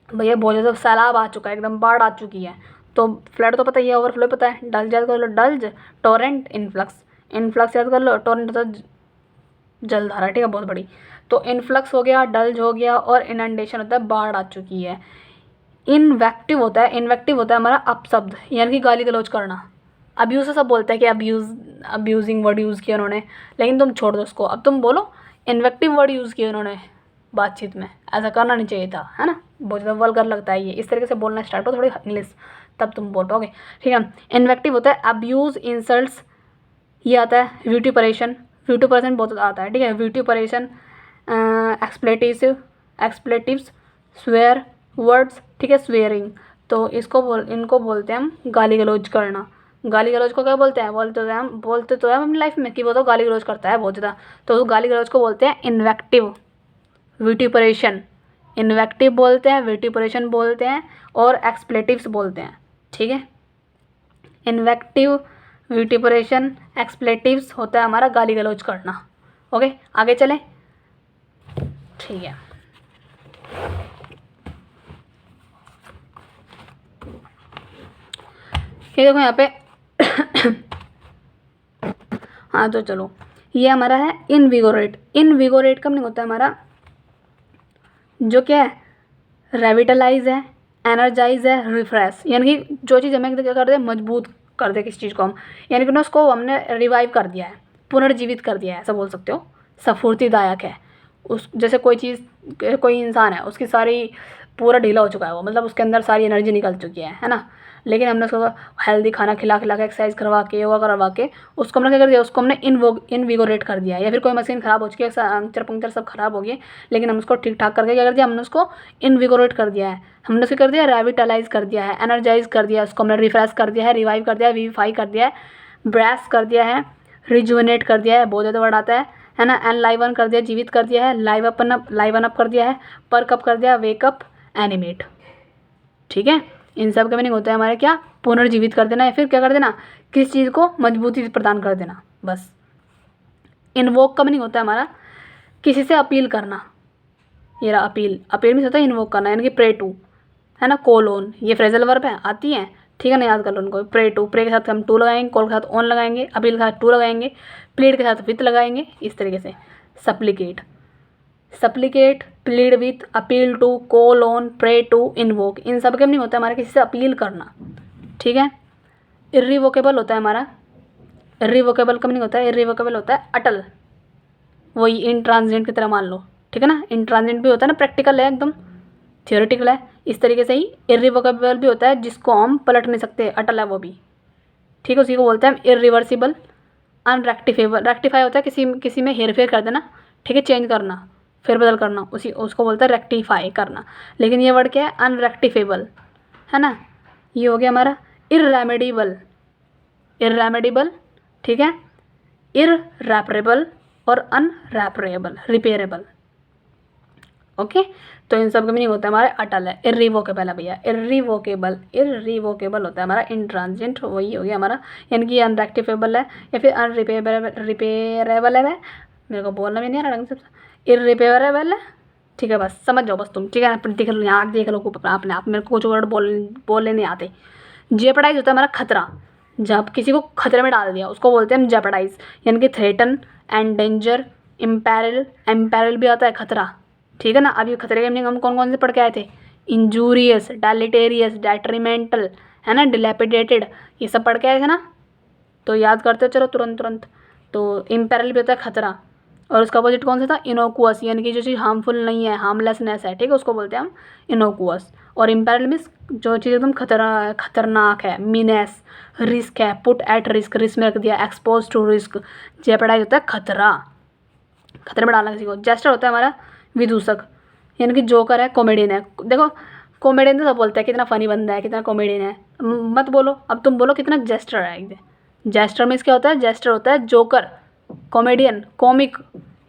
भैया बहुत ज़्यादा सैलाब आ चुका है, एकदम बाढ़ आ चुकी है, तो फ्लड तो पता ही है, ओवरफ्लो पता है। डल्ज याद कर लो, डल्ज। टोरेंट, इनफ्लक्स, इनफ्लक्स याद कर लो, टोरेंट होता है जलधारा, ठीक है, बहुत बड़ी। तो इनफ्लक्स हो गया, डल्ज हो गया, और इनंडेशन होता है बाढ़ आ चुकी है। इनवेक्टिव होता है, इन्वेक्टिव होता है हमारा अपशब्द, यानी कि गाली गलौज करना। अब्यूज़ से सब बोलते हैं कि अब्यूजिंग वर्ड यूज़ किया उन्होंने, लेकिन तुम छोड़ दो उसको, अब तुम बोलो इन्वेक्टिव वर्ड यूज़ किया उन्होंने बातचीत में, ऐसा करना नहीं चाहिए था, है ना, बहुत ज़्यादा वल्गर लगता है ये। इस तरीके से बोलना स्टार्ट हो थोड़ी इंग्लिश, तब तुम बोल पाओगे, ठीक है। इन्वेक्टिव होता है अब्यूज़, इंसल्ट्स, ये आता है व्यूटिपरेशन, व्यूटिपरेशन बहुत आता है, ठीक है। व्यूटिपरेशन, एक्सप्लेटिव्स, स्वेयर वर्ड्स, ठीक है, स्वेयरिंग, तो इनको बोलते हैं हम गाली गलौज करना। गाली गलौज को क्या बोलते हैं? बोलते तो हैं हम अपनी लाइफ में कि वो तो गाली गलौज करता है बहुत ज़्यादा, तो उस गाली गलौज को बोलते हैं इन्वेक्टिव, व्यूटिपरेशन। इन्वेक्टिव बोलते हैं, व्यूटिपरेशन बोलते हैं, और एक्सप्लेटिव्स बोलते हैं, ठीक है। इन्वेक्टिव, व्यूटिपरेशन, एक्सप्लेटिव्स होता है हमारा गाली गलौज करना। ओके, आगे चलें, ठीक है। ये देखो यहाँ पे हाँ, तो चलो, ये हमारा है इनविगोरेट। इनविगोरेट का मीनिंग होता है हमारा जो क्या है? रेविटलाइज है, एनर्जाइज है, रिफ्रेश, यानी कि जो चीज़ हमें क्या कर दे, मजबूत कर दे किसी चीज़ को हम, यानी कि ना उसको हमने रिवाइव कर दिया है, पुनर्जीवित कर दिया है, ऐसा बोल सकते हो। स्फूर्तिदायक है। उस जैसे कोई चीज़, कोई इंसान है, उसकी सारी पूरा ढीला हो चुका है वो, मतलब उसके अंदर सारी एनर्जी निकल चुकी है ना, लेकिन हमने उसको हेल्दी खाना खिला खिला के, एक्सरसाइज करवा के, योगा करवा के, उसको हमने क्या कर दिया? उसको हमने इनविगोरेट कर दिया। या फिर कोई मशीन ख़राब हो चुकी है, पंक्चर पंक्चर सब खराब हो गई, लेकिन हम उसको ठीक ठाक करके क्या कर दिया? हमने उसको इनविगोरेट कर दिया है, हमने उसको कर दिया रेविटलाइज कर दिया है, एनर्जाइज कर दिया, उसको हमने रिफ्रेश कर दिया है, रिवाइव कर दिया है, विविफाई कर दिया है, ब्रेस कर दिया है, रिजुवनेट कर दिया है, बहुत ज़्यादा वर्ड आता है ना। एनलाइवन कर दिया, जीवित कर दिया है, लाइवन अप कर दिया है, पर्क अप कर दिया, वेकअप, एनिमेट, ठीक है। इन सब का मीनिंग होता है हमारे क्या? पुनर्जीवित कर देना, या फिर क्या कर देना? किस चीज़ को मजबूती प्रदान कर देना, बस। इन्वोक का मीनिंग होता है हमारा किसी से अपील करना। ये रहा अपील, अपील में होता है इन्वोक करना, यानी कि प्रे टू, है ना, कॉल ऑन, ये फ्रेजल वर्ब है, आती हैं, ठीक है ना, याद कर लो उनको। प्रे टू, प्रे के साथ हम टू लगाएंगे, कॉल के साथ ऑन लगाएंगे, अपील के साथ टू लगाएंगे, प्लीड के साथ विथ लगाएंगे, इस तरीके से। Supplicate, supplicate, plead with, appeal to, call on, pray to, invoke, इन सब के मीनिंग होता है हमारा किसी से अपील करना, ठीक है। इर्रिवोकेबल होता है हमारा, इर्रिवोकेबल का मीनिंग होता है, इर्रिवोकेबल होता है अटल, वही इंट्रांजिएंट की तरह मान लो, ठीक है ना। इंट्रांजिएंट भी होता है ना, प्रैक्टिकल है एकदम, थियोरेटिकल है, इस तरीके से ही इर्रिवोकेबल भी होता है जिसको हम पलट नहीं सकते, अटल है वो भी, ठीक है। उसी को बोलते हैं हम इर्रिवर्सिबल। अनरेक्टिफेबल, रेक्टिफाई होता है किसी में हेर फेर कर देना, ठीक है, चेंज करना, फेरबदल करना, उसको बोलते हैं रेक्टिफाई करना। लेकिन ये वर्ड क्या है? अनरेक्टिफेबल, है ना। ये हो गया हमारा इररेमेडिबल, इररेमेडिबल, ठीक है, इररैपरेबल और अनरैपरेबल, रिपेयरेबल, ओके। तो इन सब का मीनिंग होता है हमारा अटल है, इर्रिवोकेबल है भैया, इर्रिवोकेबल, इर्रिवोकेबल होता है हमारा इंट्रांजिएंट, वही हो गया हमारा, यानी कि अनरेक्टिफेबल है या फिर रिपेयरेबल है, मेरे को बोलना भी नहीं आ रहा ढंग से, इर्रिपेयरेबल है, ठीक है, बस समझ जाओ बस तुम, ठीक है। देख लो यहाँ, देख लो अपने आप, मेरे को कुछ वर्ड बोलने नहीं आते। जेपडाइज होता है हमारा खतरा, जब किसी को खतरे में डाल दिया उसको बोलते हैं हम जेपडाइज, यानी कि थ्रेटन, एंडेंजर, इम्पेरिल, एम्पेरिल भी आता है खतरा, ठीक है ना। अब ये खतरे के मीनिंग हम कौन कौन से पढ़ के आए थे? इंजूरियस, डेलिटेरियस, डेट्रीमेंटल, है ना, डिलेपिडेटेड, ये सब पढ़ के आए थे ना, तो याद करते हो चलो तुरंत तुरंत। तो इम्पेरल भी होता है खतरा, और उसका अपोजिट कौन सा था, इनोकुअस, यानी कि जो चीज़ हार्मफुल नहीं है, हार्मलेसनेस है, ठीक है, उसको बोलते हैं हम इनोकुअस। और इम्पेरल मीन्स जो चीज़ एकदम खतरनाक है, मीनेस, रिस्क है, पुट एट रिस्क, रिस्क में रख दिया, एक्सपोज टू रिस्क, जेपडाइज होता है खतरा, खतरे में डालना किसी को। जेस्टर होता है हमारा विदूषक, यानी कि जोकर है, कॉमेडियन है। देखो कॉमेडियन तो सब बोलते हैं कितना फनी बंदा है, कितना कॉमेडियन है, मत बोलो, अब तुम बोलो कितना जेस्टर है। जेस्टर मीन्स क्या होता है, जेस्टर होता है जोकर, कॉमेडियन, कॉमिक,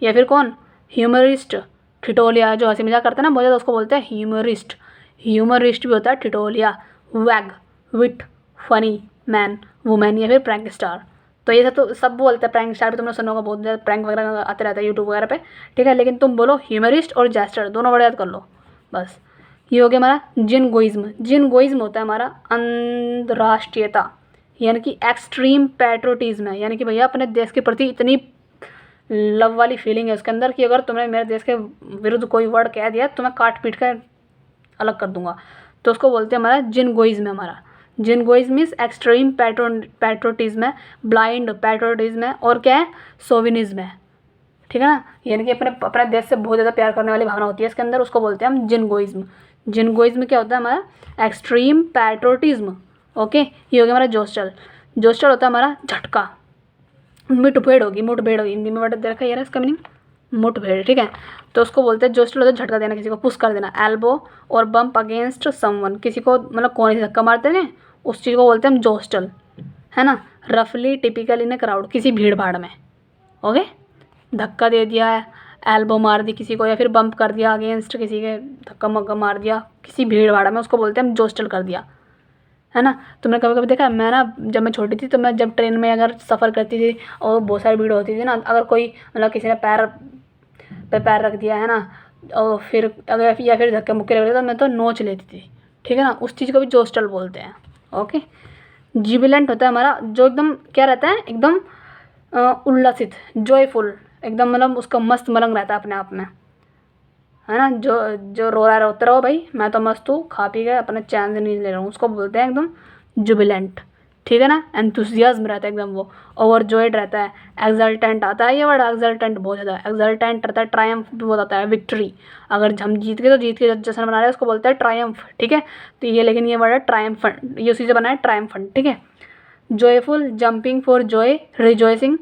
या फिर कौन, ह्यूमरिस्ट, ठिठोलिया, जो हंसी मजाक करते हैं ना बहुत ज़्यादा, उसको बोलते हैं ह्यूमरिस्ट। ह्यूमरिस्ट भी होता है ठिठोलिया, वैग, विट, फनी, मैन, वुमेन, या फिर प्रैंक स्टार। तो ये सब बोलते हैं, प्रैंक स्टार भी तुमने सुना होगा, बहुत ज़्यादा प्रैंक वगैरह आते रहता है यूट्यूब वगैरह पे, ठीक है। लेकिन तुम बोलो ह्यूमरिस्ट और जेस्टर, दोनों वर्ड याद कर लो बस। ये हो गया हमारा जिनगोइज्म। जिनगोइज्म होता है हमारा अंतर्राष्ट्रीयता, यानी कि एक्सट्रीम पैट्रोटिज्म है, यानी कि भैया अपने देश के प्रति इतनी लव वाली फीलिंग है उसके अंदर कि अगर तुमने मेरे देश के विरुद्ध कोई वर्ड कह दिया तो मैं काट पीट कर अलग कर दूंगा। तो उसको बोलते हैं हमारा जिनगोइज्म है। हमारा जिनगोइज्म मीन्स एक्सट्रीम पैट्रोटिज्म है, ब्लाइंड पैट्रोटिज्म है, और क्या है, सोविनिज्म है, ठीक है ना, यानी कि अपने देश से बहुत ज़्यादा प्यार करने वाली भावना होती है इसके अंदर, उसको बोलते हैं हम जिनगोइज्म। जिनगोइज्म क्या होता है हमारा, एक्सट्रीम पैट्रोटिज्म। ओके, ये हो गया हमारा जोस्टल। जोस्टल होता है हमारा झटका, मुठभेड़ होगी, मुठभेड़ होगी, हिंदी में वर्ड दे रखा है यार इसका मीनिंग, मुठभेड़, ठीक है। तो उसको बोलते हैं जोस्टल होता है झटका देना, किसी को पुश कर देना, एल्बो और बम्प अगेंस्ट समवन, किसी को मतलब कौन सी धक्का मारते हैं उस चीज़ को बोलते हैं हम जोस्टल, है ना। रफली टिपिकल इन ए क्राउड, किसी भीड़ भाड़ में, ओके, धक्का दे दिया है, एल्बो मार दी किसी को, या फिर बम्प कर दिया अगेंस्ट किसी के, धक्का मक्का मार दिया किसी भीड़ भाड़ में, उसको बोलते हैं हम जोस्टल कर दिया, है ना। तुमने कभी कभी देखा है, मैं ना जब मैं छोटी थी तो मैं जब ट्रेन में अगर सफ़र करती थी और बहुत सारी भीड़ होती थी ना, अगर कोई मतलब किसी ने पैर पे पैर रख दिया है ना, और फिर अगर या फिर धक्के मुक्के लग रहे तो मैं तो नोच लेती थी, ठीक है ना। उस चीज़ को भी जोस्टल बोलते हैं। ओके, जुबिलेंट होता है हमारा जो एकदम क्या रहता है, एकदम उल्लासित, जॉयफुल, एकदम मतलब उसका मस्त मलंग रहता है अपने आप में, है ना। जो जो रो रहा है रोते रहो भाई, मैं तो मस्त हूँ, खा पी के अपने चैन से नींद ले रहा हूँ, उसको बोलते हैं एकदम जुबिलेंट, ठीक है ना। एंथुसियाज्म रहता है एकदम, वो ओवरजॉयड रहता है। एक्सल्टेंट आता है ये वर्ड, एक्सल्टेंट बहुत ज़्यादा, एक्सल्टेंट रहता है। ट्रायम्फ भी बहुत आता है, विक्ट्री, अगर हम जीत गए तो जीत के जश्न मना रहे हैं उसको बोलते हैं ट्रायम्फ, ठीक है। तो ये लेकिन ये वर्ड है ट्रायम्फेंट, ये उसी से बना है ट्रायम्फेंट, ठीक है। Joyful, jumping for Joy, rejoicing,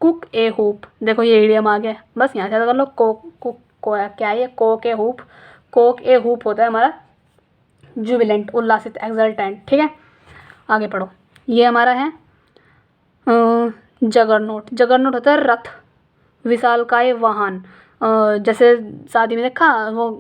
cook a hope, देखो ये इडियम आ गया, बस यहाँ से याद कर लो। कुक क्या है ये, कोक ए हुप, कोक ए हुप होता है हमारा जुबिलेंट, उल्लासित, एक्सल्टेंट, ठीक है। आगे पढ़ो, ये हमारा है जगरनोट। जगरनोट होता है रथ, विशालकाय वाहन, जैसे शादी में देखा वो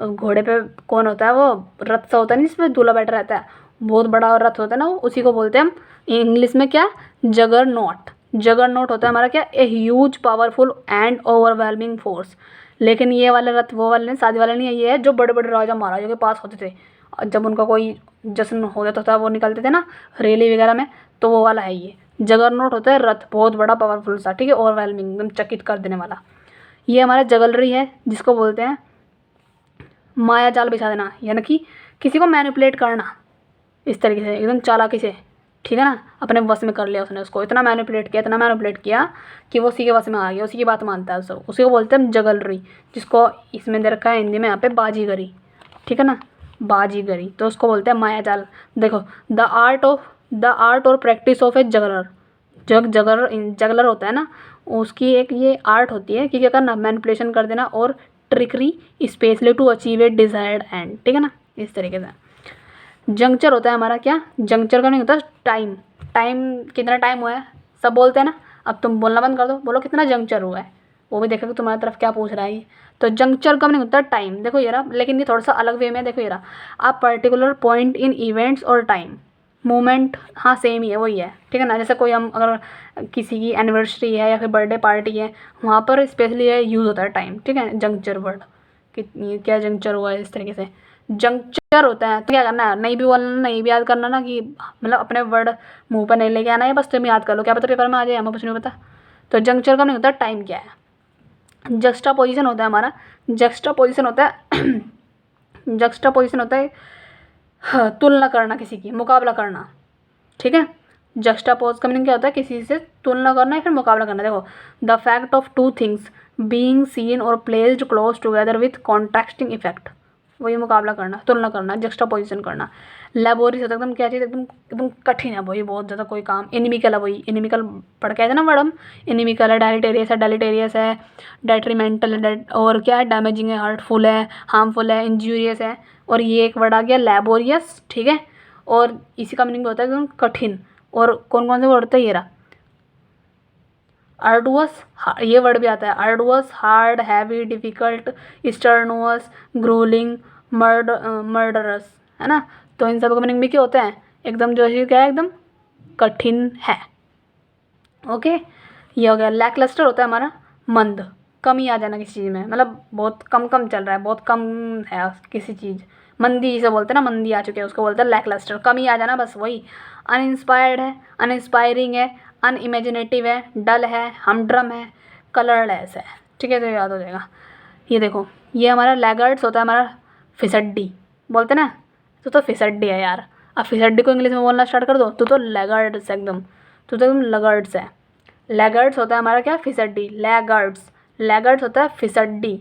घोड़े पे कौन होता है, वो रथ सा होता है नहीं, जिसमें दूल्हा बैठा रहता है, बहुत बड़ा रथ होता है ना, वो उसी को बोलते हैं हम इंग्लिश में क्या, जगरनॉट। जगरनॉट होता है हमारा क्या, a huge powerful and overwhelming force. लेकिन ये वाले रथ वो वाले नहीं, शादी वाले नहीं है, ये है जो बड़े बड़े राजा महाराजों के पास होते थे, जब उनका कोई जश्न हो जाता था, वो निकलते थे ना रैली वगैरह में, तो वो वाला है ये। जगरनॉट होता है रथ, बहुत बड़ा पावरफुल सा, ठीक है, ओवरवेलमिंग, एकदम चकित कर देने वाला। ये हमारा जगलरी है, जिसको बोलते हैं माया जाल बिछा देना, यानी कि किसी को मैनिपुलेट करना इस तरीके से, एकदम चालाकी से, ठीक है ना, अपने वश में कर लिया उसने, उसको इतना मैनिपुलेट किया, इतना मैनिपुलेट किया कि वो उसी के वश में आ गया, उसी की बात मानता है सब, उसी को बोलते हैं जगलरी, जिसको इसमें दे रखा है हिंदी में यहाँ पे बाजीगरी, ठीक है ना, बाजीगरी, तो उसको बोलते हैं माया जाल। देखो, द आर्ट और practice of A juggler, juggler होता है ना, उसकी एक ये आर्ट होती है कि क्या करना, मैनिपुलेशन कर देना और trickery specially to achieve a desired end, ठीक है ना, इस तरीके से। जंक्चर होता है हमारा क्या, जंक्चर का नहीं होता टाइम, टाइम कितना टाइम हुआ है सब बोलते हैं ना, अब तुम बोलना बंद कर दो, बोलो कितना जंक्चर हुआ है, वो भी देखो कि तुम्हारी तरफ क्या पूछ रहा है ये। तो जंक्चर का नहीं होता टाइम, देखो ये रहा, लेकिन ये थोड़ा सा अलग वे में, देखो ये रहा, आप पर्टिकुलर पॉइंट इन इवेंट्स और टाइम, मोमेंट, हाँ सेम ही है, वही है, ठीक है ना। जैसे कोई हम अगर किसी की एनिवर्सरी है या फिर बर्थडे पार्टी है, वहाँ पर स्पेशली यूज़ होता है टाइम, ठीक है, जंक्चर वर्ड, कि ये क्या जंक्चर हुआ है, इस तरीके से जंक्चर होता है। तो क्या करना है, नहीं भी बोलना, नहीं भी याद करना ना, कि मतलब अपने वर्ड मुंह पर नहीं लेके आना है, बस तुम याद कर लो, क्या पता पेपर में आ जाए, हमें कुछ नहीं पता। तो जंक्चर का नहीं होता टाइम क्या है। जस्टा पोजिशन होता है हमारा, जस्टा पोजिशन होता है जस्टा पोजिशन होता है तुलना करना, किसी की मुकाबला करना, ठीक है। जस्टापोज का मीनिंग क्या होता है, किसी से तुलना करना या फिर मुकाबला करना। देखो, the fact of two things being seen और placed close together with contrasting effect, वही मुकाबला करना, तुलना करना, जस्टापोजिशन करना। लेबोरियस होता है एकदम, क्या चीज़ एकदम एकदम कठिन है वही, बहुत ज़्यादा कोई काम। इनिमिकल है, वही इनिमिकल पढ़ के आए थे ना मैडम, इनिमिकल है, डेलिटेरियस है, डेट्रीमेंटल है, और क्या है, डैमेजिंग है, हर्टफुल है, हार्मफुल है, इंजूरियस है। और ये एक वर्ड आ गया लेबोरियस, ठीक है। और इसी का मीनिंग होता है एकदम कठिन। और कौन कौन से वर्ड होते हैं, ये रहा, अर्डुअस, ये वर्ड भी आता है, arduous, hard, heavy, difficult, strenuous, gruelling, murderous, है ना। तो इन सब का मीनिंग भी क्या होता है, एकदम जो है क्या है, एकदम कठिन है। ओके, ये हो गया। लैकलस्टर होता है हमारा मंद, कमी आ जाना किसी चीज़ में, मतलब बहुत कम कम चल रहा है, बहुत कम है किसी चीज़, मंदी जिसे बोलते हैं ना, मंदी आ चुकी है, उसको बोलते हैं लैकलस्टर, कमी आ जाना, बस वही। अनइंस्पायर्ड है, अनइंस्पायरिंग है, अनइमेजिनेटिव है, डल है, हमड्रम है, कलरलेस है, ठीक है, तो याद हो जाएगा। ये देखो, ये हमारा लैगर्ड्स होता है हमारा फिसड्डी, बोलते ना, तो फिसड्डी है यार। अब फिसड्डी को इंग्लिश में बोलना स्टार्ट कर दो तो लैगर्ड्स एकदम, तो एकदम लगर्ड्स है। लैगर्ड्स होता है हमारा क्या, फिसड्डी, लैगर्ड्स। लैगर्ड्स होता है फिसड्डी,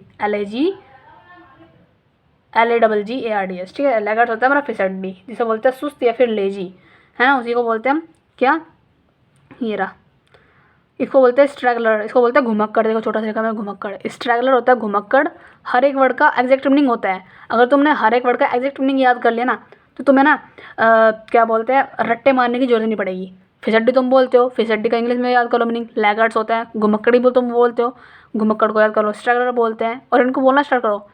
LAGGARDS, ठीक है। लैगर्ड्स होता है हमारा फिसड्डी, जिसे बोलते हैं सुस्त या फिर लेजी, है ना, उसी को बोलते हैं हम क्या, ये रहा। इसको बोलते हैं स्ट्रैगलर, इसको बोलते हैं घुमक्कड़। देखो छोटा सा लिखा है घुमक्कड़, स्ट्रैगलर होता है घुमक्कड़। हर एक वर्ड का एग्जैक्ट मीनिंग होता है, अगर तुमने हर एक वर्ड का एग्जैक्ट मीनिंग याद कर लिया ना, तो तुम्हें ना क्या बोलते हैं, रट्टे मारने की जरूरत नहीं पड़ेगी। फिसड्डी तुम बोलते हो, फिसड्डी का इंग्लिश में याद करो मीनिंग, लैगर्ड्स होता है, घुमक्कड़ी बोल तुम बोलते हो, घुमक्कड़ को याद करो, स्ट्रैगलर बोलते हैं, और इनको बोलना स्टार्ट करो,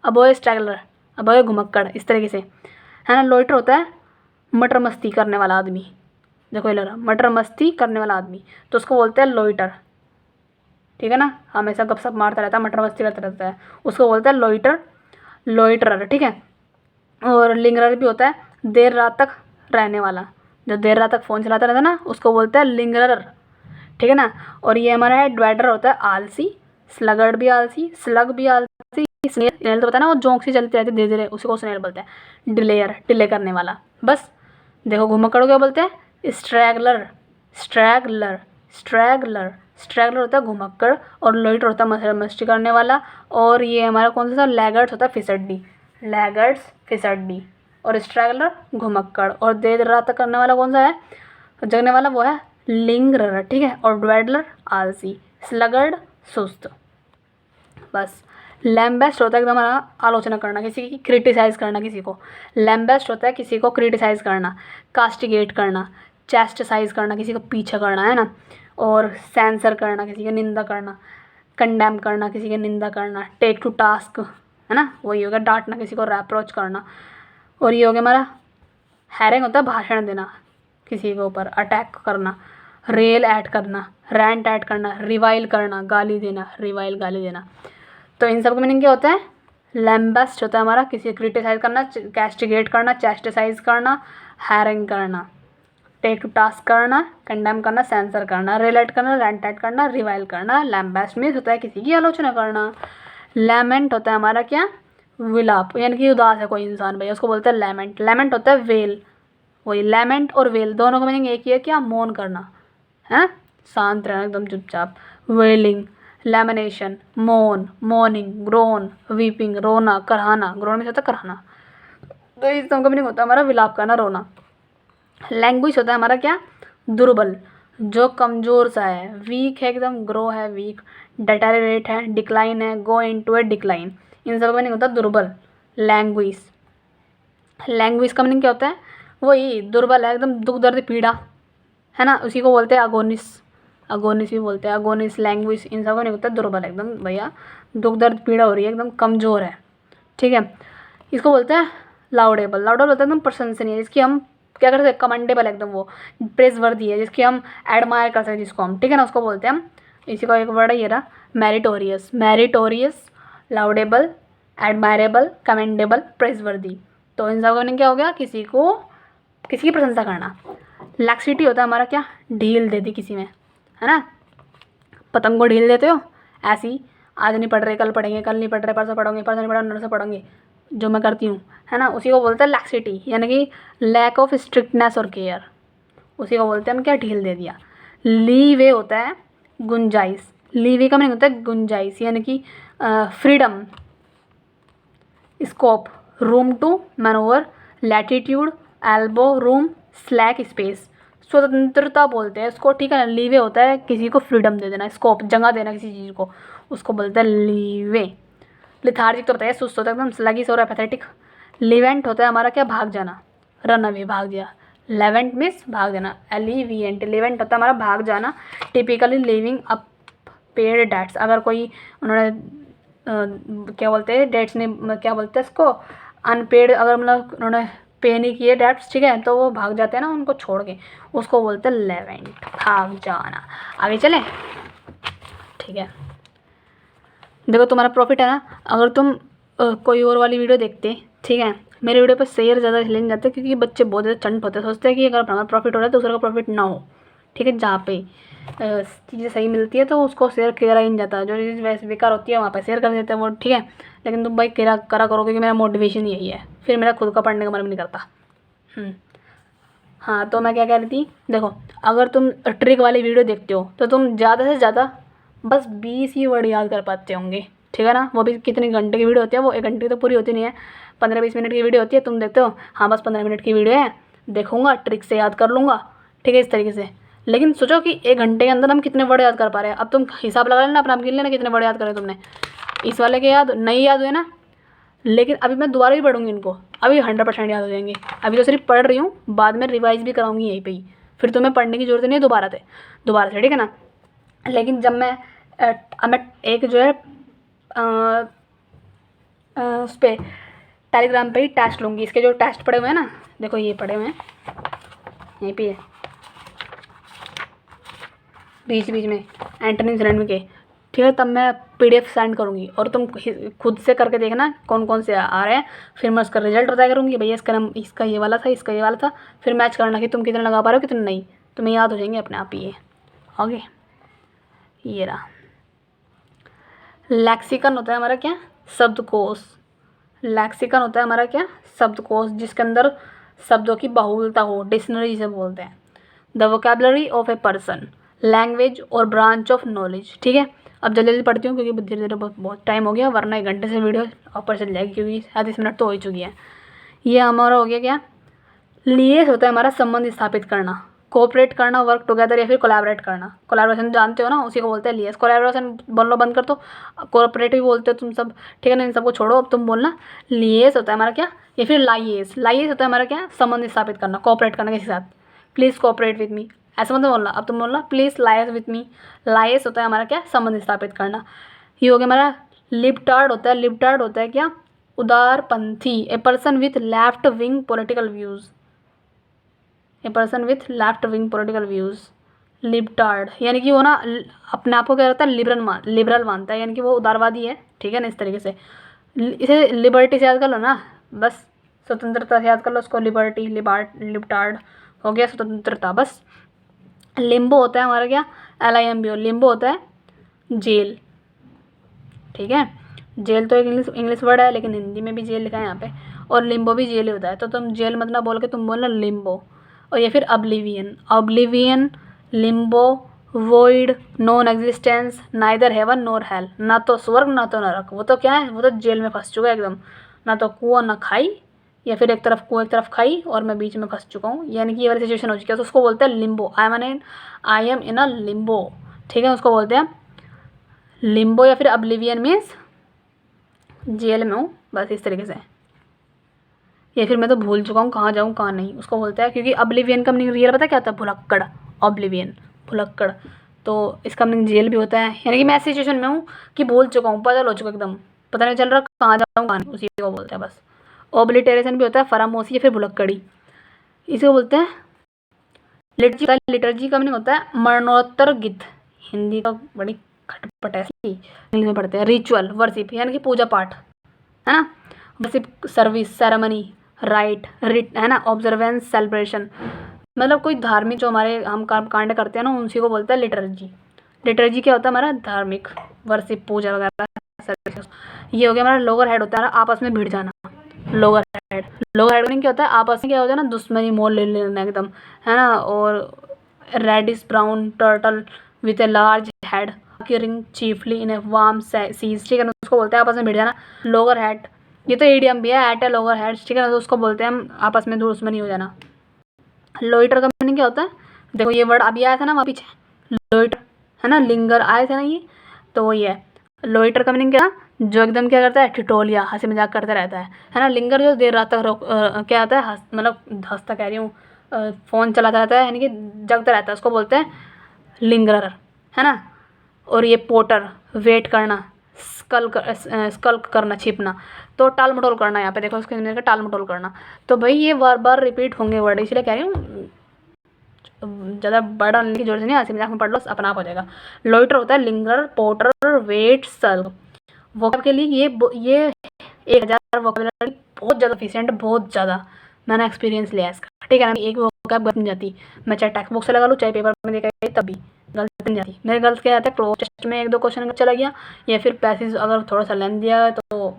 अब वो स्ट्रैगलर, अब वो घुमक्कड़, इस तरीके से, है ना। लोइटर होता है मटर मस्ती करने वाला आदमी, देखो ये लग रहा मटर मस्ती करने वाला आदमी, तो उसको बोलते हैं लोइटर, ठीक है ना, हमेशा गपशप मारता रहता है, मटर मस्ती करता रहता है, उसको बोलते हैं लोइटर, लोइटरर, ठीक है। और लिंगरर भी होता है देर रात तक रहने वाला, जो देर रात तक फ़ोन चलाता रहता है ना, उसको बोलते हैं लिंगरर, ठीक है ना। और ये हमारा है ड्वैडर, होता है आलसी, स्लगर्ड भी आलसी, स्लग भी आलसी, स्नेल तो पता है ना, वो जोंक सी चलती रहती है धीरे धीरे, उसी को स्नेल बोलते हैं। डिलेयर, डिले करने वाला, बस। देखो घुमक्कड़ क्या बोलते हैं, स्ट्रैगलर, स्ट्रैगलर, स्ट्रैगलर, स्ट्रैगलर होता है घुमक्कड़, और लोइटर होता है मस्ती मस्ती करने वाला। और ये हमारा कौन सा, लैगर्ड्स होता है फिसड्डी, लैगर्ड्स फिसड्डी, और स्ट्रैगलर घुमक्कड़, और देर रात तक करने वाला कौन सा है, जगने वाला, वो है लिंगरर, ठीक है। और ड्वेडलर आलसी, स्लगर्ड सुस्त, बस। लैम्बेस्ट होता है एकदम हमारा आलोचना करना, किसी की क्रिटिसाइज़ करना, किसी को लैम्बेस्ट होता है, किसी को क्रिटिसाइज़ करना, कास्टिगेट करना, चैस्टिसाइज़ करना, किसी को पीछे करना, है ना। और सेंसर करना, किसी की निंदा करना, कंडेम करना, किसी की निंदा करना, टेक टू टास्क, है ना, वही हो गया, डांटना, किसी को अप्रोच करना। और ये हो गया हमारा हैरिंग, होता है भाषण देना, किसी के ऊपर अटैक करना, रेल ऐड करना, रैंट ऐड करना, रिवाइल करना, गाली देना, रिवाइल गाली देना। तो इन सब का मीनिंग क्या होता है, लैम्बेस्ट होता है हमारा किसी क्रिटिसाइज करना, कैस्टिगेट करना, चैस्टिसाइज करना, हैरिंग करना, टेक टू टास्क करना, कंडेम करना, सेंसर करना, रिलेट करना, रेंट ऐड करना, रिवाइल करना। लैम्बेस्ट मीन्स होता है किसी की आलोचना करना। लैमेंट होता है हमारा क्या, विलाप, यानी कि उदास है कोई इंसान भैया, उसको बोलते हैं लैमेंट। लैमेंट होता है वेल, वही लैमेंट और वेल दोनों का मीनिंग एक ही है, क्या, मौन करना, है, शांत रहना, एकदम चुपचाप। वेलिंग, लैमिनेशन, मौन, मॉर्निंग, ग्रोन, वीपिंग, रोना, कराहना, ग्रोन में होता है कराहना, तो इस दोनों का मीनिंग होता है हमारा विलाप करना, रोना। लैंग्वेज होता है हमारा क्या, दुर्बल, जो कमज़ोर सा है, वीक है एकदम, ग्रो है वीक, डेटेरिएट है, डिक्लाइन है, गो इनटू ए डिक्लाइन, इन सब का मीनिंग होता है दुर्बल। लैंग्वेज, लैंग्वेज का मीनिंग क्या होता है, वही दुर्बल है एकदम, दुख दर्द पीड़ा, है ना, उसी को बोलते हैं अगोनिस, अगोनिस भी बोलते हैं, अगोनिस लैंग्वेज, इन सब का नहीं होता है दुर्बल एकदम भैया, दुख दर्द पीड़ा हो रही है, एकदम कमज़ोर है, ठीक है। इसको बोलते हैं लाउडेबल, लाउडेबल होता है एकदम प्रशंसनीय, जिसकी हम क्या कर सकते हैं, कमेंडेबल एकदम, वो प्रेज वर्दी है, जिसकी हम एडमायर कर सकते हैं, जिसको हम, ठीक है ना, उसको बोलते हैं हम। इसी का एक वर्ड है ये रहा, meritorious, meritorious, laudable, admirable, commendable, praiseworthy. तो इन सब का मीनिंग क्या हो गया, किसी को, किसी की प्रशंसा करना। लैक्सिटी होता है हमारा क्या, ढील दे दी किसी में, है ना, पतंग को ढील देते हो, ऐसी आज नहीं पढ़ रहे कल पढ़ेंगे, कल नहीं पढ़ रहे परसों पढ़ोगे, परसों नहीं पढ़ा नरसों पढ़ोगे, जो मैं करती हूँ, है ना, उसी को बोलते हैं लैक्सिटी, यानी कि लैक ऑफ स्ट्रिक्टनेस और केयर, उसी को बोलते हैं हम क्या, ढील दे दिया। लीवे होता है गुंजाइश, लीवे का मीनिंग होता है गुंजाइश यानी कि freedom, scope, room to manoeuvre, latitude, elbow room, slack space, स्वतंत्रता बोलते हैं इसको, ठीक है ना। लीवे होता है किसी को फ्रीडम दे देना, स्कोप जगह देना किसी चीज़ को, उसको बोलते हैं लीवे। लिथार्जिक तो बताइए सुस्त होता है एकदम, स्लगिश और एपैथेटिक। लिवेंट होता है हमारा क्या, भाग जाना, रन अवे, भाग गया। लेवेंट मीन्स भाग जाना, एलिविएंट। लिवेंट होता है हमारा भाग जाना। Typically living up paid debts, अगर कोई उन्होंने क्या बोलते हैं डेट्स ने, क्या बोलते हैं इसको, अनपेड, अगर मतलब उन्होंने पे नहीं किए डेट्स, ठीक है, तो वो भाग जाते हैं ना उनको छोड़ के, उसको बोलते हैं लेवेंट, भाग जाना। आगे चले, ठीक है। देखो तुम्हारा प्रॉफिट है ना, अगर तुम कोई और वाली वीडियो देखते, ठीक है, मेरे वीडियो पर शेयर ज़्यादा इसलिए नहीं जाते क्योंकि बच्चे बहुत ज़्यादा चंट होते हैं, सोचते हैं कि अगर हमारा प्रॉफिट हो रहा है तो दूसरे का प्रॉफिट ना हो, ठीक है। जहाँ पे चीज़ें सही मिलती है तो उसको शेयर करा ही नहीं जाता, जो चीज़ वैसे बेकार होती है वहाँ पे शेयर कर देते हैं वो, ठीक है। लेकिन तुम भाई करा करो क्योंकि मेरा मोटिवेशन यही है, फिर मेरा खुद का पढ़ने का मन भी नहीं करता। हाँ, तो मैं क्या कह रही थी, देखो अगर तुम ट्रिक वाली वीडियो देखते हो तो तुम ज़्यादा से ज़्यादा बस 20 ही वर्ड याद कर पाते होंगे, ठीक है ना। वो भी कितने घंटे की वीडियो होती है, वो 1 घंटे की तो पूरी होती नहीं है, 15-20 मिनट की वीडियो होती है। तुम देखते हो हाँ बस 15 मिनट की वीडियो है, देखूंगा ट्रिक से याद कर लूँगा, ठीक है, इस तरीके से। लेकिन सोचो कि 1 घंटे के अंदर हम कितने वर्ड याद कर पा रहे हैं। अब तुम हिसाब लगा लेना अपना, आप गिन लेना कितने वर्ड याद करे तुमने। इस वाले के याद नहीं याद हुए ना, लेकिन अभी मैं दोबारा भी पढ़ूंगी इनको, अभी 100% याद हो जाएंगे। अभी तो सिर्फ पढ़ रही हूँ, बाद में रिवाइज भी कराऊंगी यहीं पे ही, फिर तुम्हें पढ़ने की ज़रूरत नहीं है दोबारा से, ठीक है ना। लेकिन जब मैं अब मैं एक जो है उस पर टेलीग्राम पे ही टेस्ट लूँगी, इसके जो टेस्ट पड़े हुए हैं ना, देखो ये पड़े हुए हैं यहीं पे है, बीच बीच में एंटोनिम्स सिनोनिम के, ठीक है। तब मैं PDF सेंड करूँगी और तुम खुद से करके देखना कौन कौन से आ रहे हैं, फिर मैं उसका रिजल्ट बताया करूँगी, भैया इसका नाम, इसका ये वाला था, इसका ये वाला था, फिर मैच करना कि तुम कितने लगा पा रहे हो कितने नहीं, तुम्हें याद हो जाएंगे अपने आप ही ये। ओके, ये रहा। लैक्सिकन होता है हमारा क्या, शब्दकोश। लैक्सिकन होता है हमारा क्या, शब्दकोश, जिसके अंदर शब्दों की बहुलता हो, डिक्शनरी से बोलते हैं। The vocabulary of a person, language और ब्रांच ऑफ नॉलेज, ठीक है। अब जल्दी जल्दी पढ़ती हूँ क्योंकि धीरे धीरे बहुत टाइम हो गया, वरना 1 घंटे से वीडियो ऊपर चल जाएगी क्योंकि 37 मिनट तो हो ही चुकी है। ये हमारा हो गया क्या, लिएस होता है हमारा संबंध स्थापित करना, कोऑपरेट करना, वर्क टुगेदर या फिर कोलैबोरेट करना। कोलैबोरेशन जानते हो ना, उसी को बोलते हैं लिएस। कोलैबोरेशन बोलना बंद कर दो, कोऑपरेट भी बोलते हो तुम सब, ठीक है ना, इन सबको छोड़ो, अब तुम बोलना लिएस होता है हमारा क्या, या फिर लाइएस। लाइएस होता है हमारा क्या, संबंध स्थापित करना, कोऑपरेट करना किसी के साथ। प्लीज़ कोऑपरेट विद मी, ऐसा मतलब बोलना, अब तुम बोलना प्लीज़ लाइस विथ मी। लाइस होता है हमारा क्या, संबंध स्थापित करना। ये हो गया हमारा लिबटार्ड होता है, लिबटार्ड होता है क्या, उदारपंथी, a person with left wing political views, a person with left wing political views. Libtard यानी कि वो ना अपने आप को क्या रहता है, लिबरल मानता है, यानी कि वो उदारवादी है, ठीक है ना, इस तरीके से। इसे लिबर्टी से याद कर लो ना, बस स्वतंत्रता से याद कर लो उसको, लिबर्टी, लिबटार्ड हो गया स्वतंत्रता, बस। लिम्बो होता है हमारा क्या, LIMBO, लिम्बो होता है जेल, ठीक है। जेल तो एक इंग्लिश वर्ड है, लेकिन हिंदी में भी जेल लिखा है यहाँ पे, और लिम्बो भी जेल ही होता है, तो तुम जेल मत ना बोल के तुम बोलना लिम्बो। और ये फिर oblivion, limbo, void, non existence, neither heaven nor hell, ना तो स्वर्ग ना तो नरक, वो तो क्या है, वो तो जेल में फंस चुका है एकदम, ना तो कुआं ना खाई, या फिर एक तरफ कुआं एक तरफ खाई और मैं बीच में फंस चुका हूँ, यानी कि ये वाली सिचुएशन हो चुकी है, तो उसको बोलते हैं Limbo. I am in a Limbo, ठीक है, उसको बोलते हैं लिम्बो, या फिर ऑब्लिवियन मीन्स जेल में हूँ, बस इस तरीके से। या फिर मैं तो भूल चुका हूँ कहाँ जाऊँ कहाँ नहीं, उसको बोलते हैं, क्योंकि ऑब्लिवियन का मीनिंग रियल पता क्या होता है, भुलक्कड़, ऑब्लिवियन भुलक्कड़, तो इसका मीनिंग जेल भी होता है, यानी कि मैं ऐसी सिचुएशन में हूँ कि भूल चुका हूँ, पजल हो चुका एकदम, पता नहीं चल रहा कहाँ जाऊँ कहाँ नहीं, उसी को बोलते हैं बस। ओब्लिटेरेशन भी होता है फरामोशी या फिर भुलक्कड़ी, इसे बोलते हैं लिटर्जी। लिटर्जी का मीनिंग होता है मरणोत्तर गीत, हिंदी का बड़ी खटपट है, इंग्लिश में पढ़ते हैं। रिचुअल, वर्शिप यानी कि पूजा पाठ, है ना, worship, service, ceremony, right, writ, है ना, ऑब्जर्वेंस, सेलिब्रेशन, मतलब कोई धार्मिक जो हमारे हम काम कांड करते हैं ना, उसी को बोलते हैं लिटर्जी। लिटर्जी क्या होता है हमारा, धार्मिक, वर्शिप, पूजा वगैरह। ये हो गया हमारा लोअर हेड, होता है आपस में भिड़ जाना, लोअर हेड। लोअर हेड का मीनिंग क्या होता है, आपस में क्या होता है ना, दुश्मनी मोल ले लेना एकदम, है ना। और reddish brown turtle with a large head occurring chiefly in a warm seas, ठीक है ना, उसको बोलते हैं आपस में भिड़ जाना, लोअर हेड। ये तो ईडियम भी है, एट ए लोअर हेड, ठीक है ना, तो उसको बोलते हैं हम आपस में दुश्मनी हो जाना। लोइटर का मीनिंग क्या होता है, देखो ये वर्ड अभी आया था ना वहाँ पीछे, लोइटर, है ना, लिंगर आए थे ना ये, तो वही है। लोइटर का मीनिंग क्या, जो एकदम क्या करता है, ठिठोलिया, हंसी मजाक करता रहता है ना। लिंगर जो देर रात तक क्या होता है, मतलब हंसता कह रही हूँ, फ़ोन चलाता रहता है, यानी कि जगता रहता है, उसको बोलते हैं लिंगरर, है ना। और ये पोटर, वेट करना, स्कल्क करना, छिपना, तो टाल मटोल करना, यहाँ पे देखो उसके मीनिंग का टाल मटोल करना। तो भाई ये बार बार रिपीट होंगे वर्ड, इसलिए कह रही हूँ ज़्यादा बड़ा की जरूरत नहीं, हंसी मजाक में पढ़ लो, अपना आप हो जाएगा। लोइटर होता है लिंगर, पोटर, वेट, स्कल्क। वोकैब के लिए ये 1000 वोकैबुलरी बहुत ज़्यादा एफिशिएंट, बहुत ज़्यादा मैंने एक्सपीरियंस लिया है इसका, ठीक है ना। एक वोकैब गलत नहीं जाती, मैं चाहे टेक्स्ट बुक से लगा लूँ चाहे पेपर में देखा तभी गलत नहीं जाती। मेरे गलत क्या जाता है, क्लोज टेस्ट में 1-2 क्वेश्चन चला गया, या फिर पैसेज अगर थोड़ा सा लेंथ दिया है तो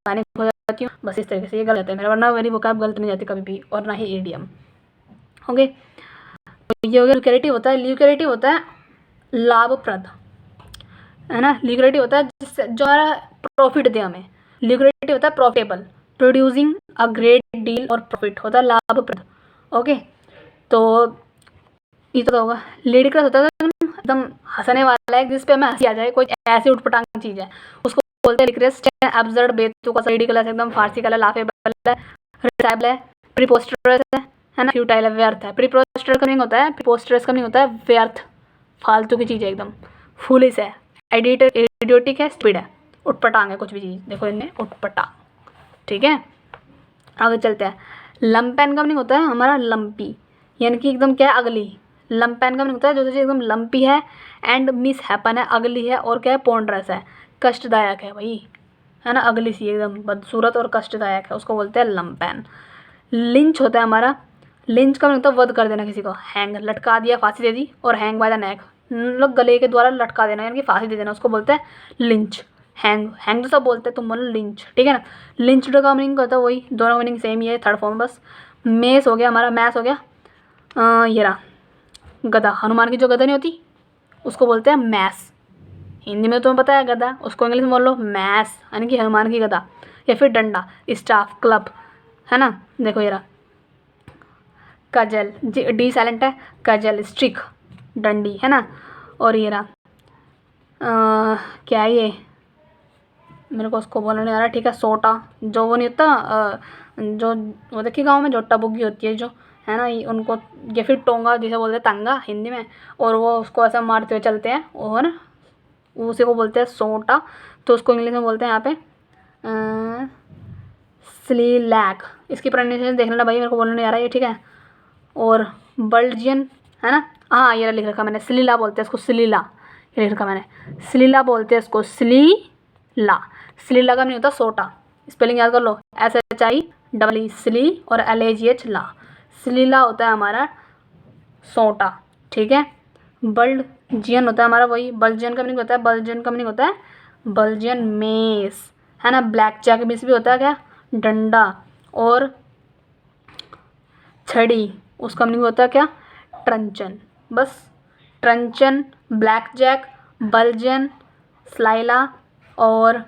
पैनिक हो जाती हूँ, बस इस तरीके से ये गलत जाता है मेरा, वरना मेरी वोकैब गलत नहीं जाती कभी भी, और ना ही ईडियम। ओके, तो ये हो गया ल्यूक्रेटिव होता है। ल्यूक्रेटिव होता है लाभप्रद, है ना। ल्यूक्रेटिव होता है जिससे जो हमारा प्रॉफिट दे हमें। ल्यूक्रेटिव होता है profitable, producing a great deal, और प्रॉफिट होता है लाभप्रद। ओके, तो ये तो होगा। लेडिक्रस होता है एकदम हंसने वाला है, जिस पे हमें हंसी आ जाए, कोई ऐसी उठपटांग चीज़ है, उसको बोलते हैं लिक्रेस। एब्सर्ड, बेतुका, रिडिकुलस, एकदम फारसी का लाफेबल है, रिसाइबल है, प्रीपोस्टरस है ना, फ्यूटाइल है, व्यर्थ है। प्रीपोस्टर का मीनिंग होता है, प्रीपोस्टरस का मीनिंग होता है व्यर्थ, फालतू की चीज़ है एकदम, फूलिश है। इडियोटिक है, स्पीड है, उठपटांग है कुछ भी चीज़, देखो इनमें उठपटांग, ठीक है। आगे चलते हैं। लंपेन का मीनिंग होता है हमारा लंपी, यानी कि एकदम क्या है, अगली। लंपेन का मीनिंग होता है जो चीज़ एकदम लंपी है, एंड मिस हैपन है, अगली है, और क्या है, पोंड्रस है, कष्टदायक है भाई, है ना, अगली सी एकदम बदसूरत और कष्टदायक है, उसको बोलते हैं लंपेन। लिंच होता है हमारा, लिंच का मतलब वध कर देना किसी को, हैंग, लटका दिया, फांसी दे दी, और हैंग बाय द नेक, मतलब गले के द्वारा लटका देना, यानी कि फांसी दे देना, उसको बोलते हैं लिंच। हैंग, हैंग तो सब बोलते हैं, तुम बोलो लिंच, ठीक है ना। लिंच का मीनिंग होता है वही, दोनों का मीनिंग सेम ही है, थर्ड फॉर्म बस। मेस हो गया हमारा, मैस हो गया, ये रहा गदा, हनुमान की जो गदा नहीं होती उसको बोलते हैं मैस। हिंदी में तुम्हें पता है गदा, उसको इंग्लिश में बोल लो मैस, यानी कि हनुमान की गदा। या फिर डंडा, स्टाफ, क्लब, है ना। देखो ये रहा कजल, डी साइलेंट है, कजल, स्ट्रिक, डंडी, है ना। और ये रहा क्या है ये, मेरे को उसको बोलना नहीं आ रहा, ठीक है, सोटा, जो वो नहीं होता जो वो देखिए गाँव में जो टबुगी होती है जो, है ना, उनको, या फिर टोंगा जिसे बोलते हैं तांगा हिंदी में, और वो उसको ऐसा मारते हुए चलते हैं, और उसी को बोलते हैं सोटा। तो उसको इंग्लिश में बोलते हैं यहाँ पे स्लीलैक, इसकी प्रोनाउंसिएशन देख लेना भाई, मेरे को बोलना नहीं आ रहा है ये, ठीक है। और बल्जियन, है ना, हाँ ये लिख रखा मैंने, स्लीला बोलते हैं इसको, स्लीला, ये लिख रखा मैंने, स्लीला बोलते हैं इसको, स्लीला। स्लीला का नहीं होता सोटा, स्पेलिंग याद कर लो, SHI स्ली और LAGH ला, स्लीला होता है हमारा सोटा, ठीक है। बल्जियन होता है हमारा वही, बल्जियन का मीनिंग होता है, बल्जियन का मीनिंग होता है बल्जियन मेस, है ना। ब्लैक जैक मिस भी होता है क्या, डंडा। और छड़ी, उसका मीनिंग होता है क्या, ट्रंचन, बस। ट्रंचन, ब्लैक जैक, बल्जियन, स्लाइला, और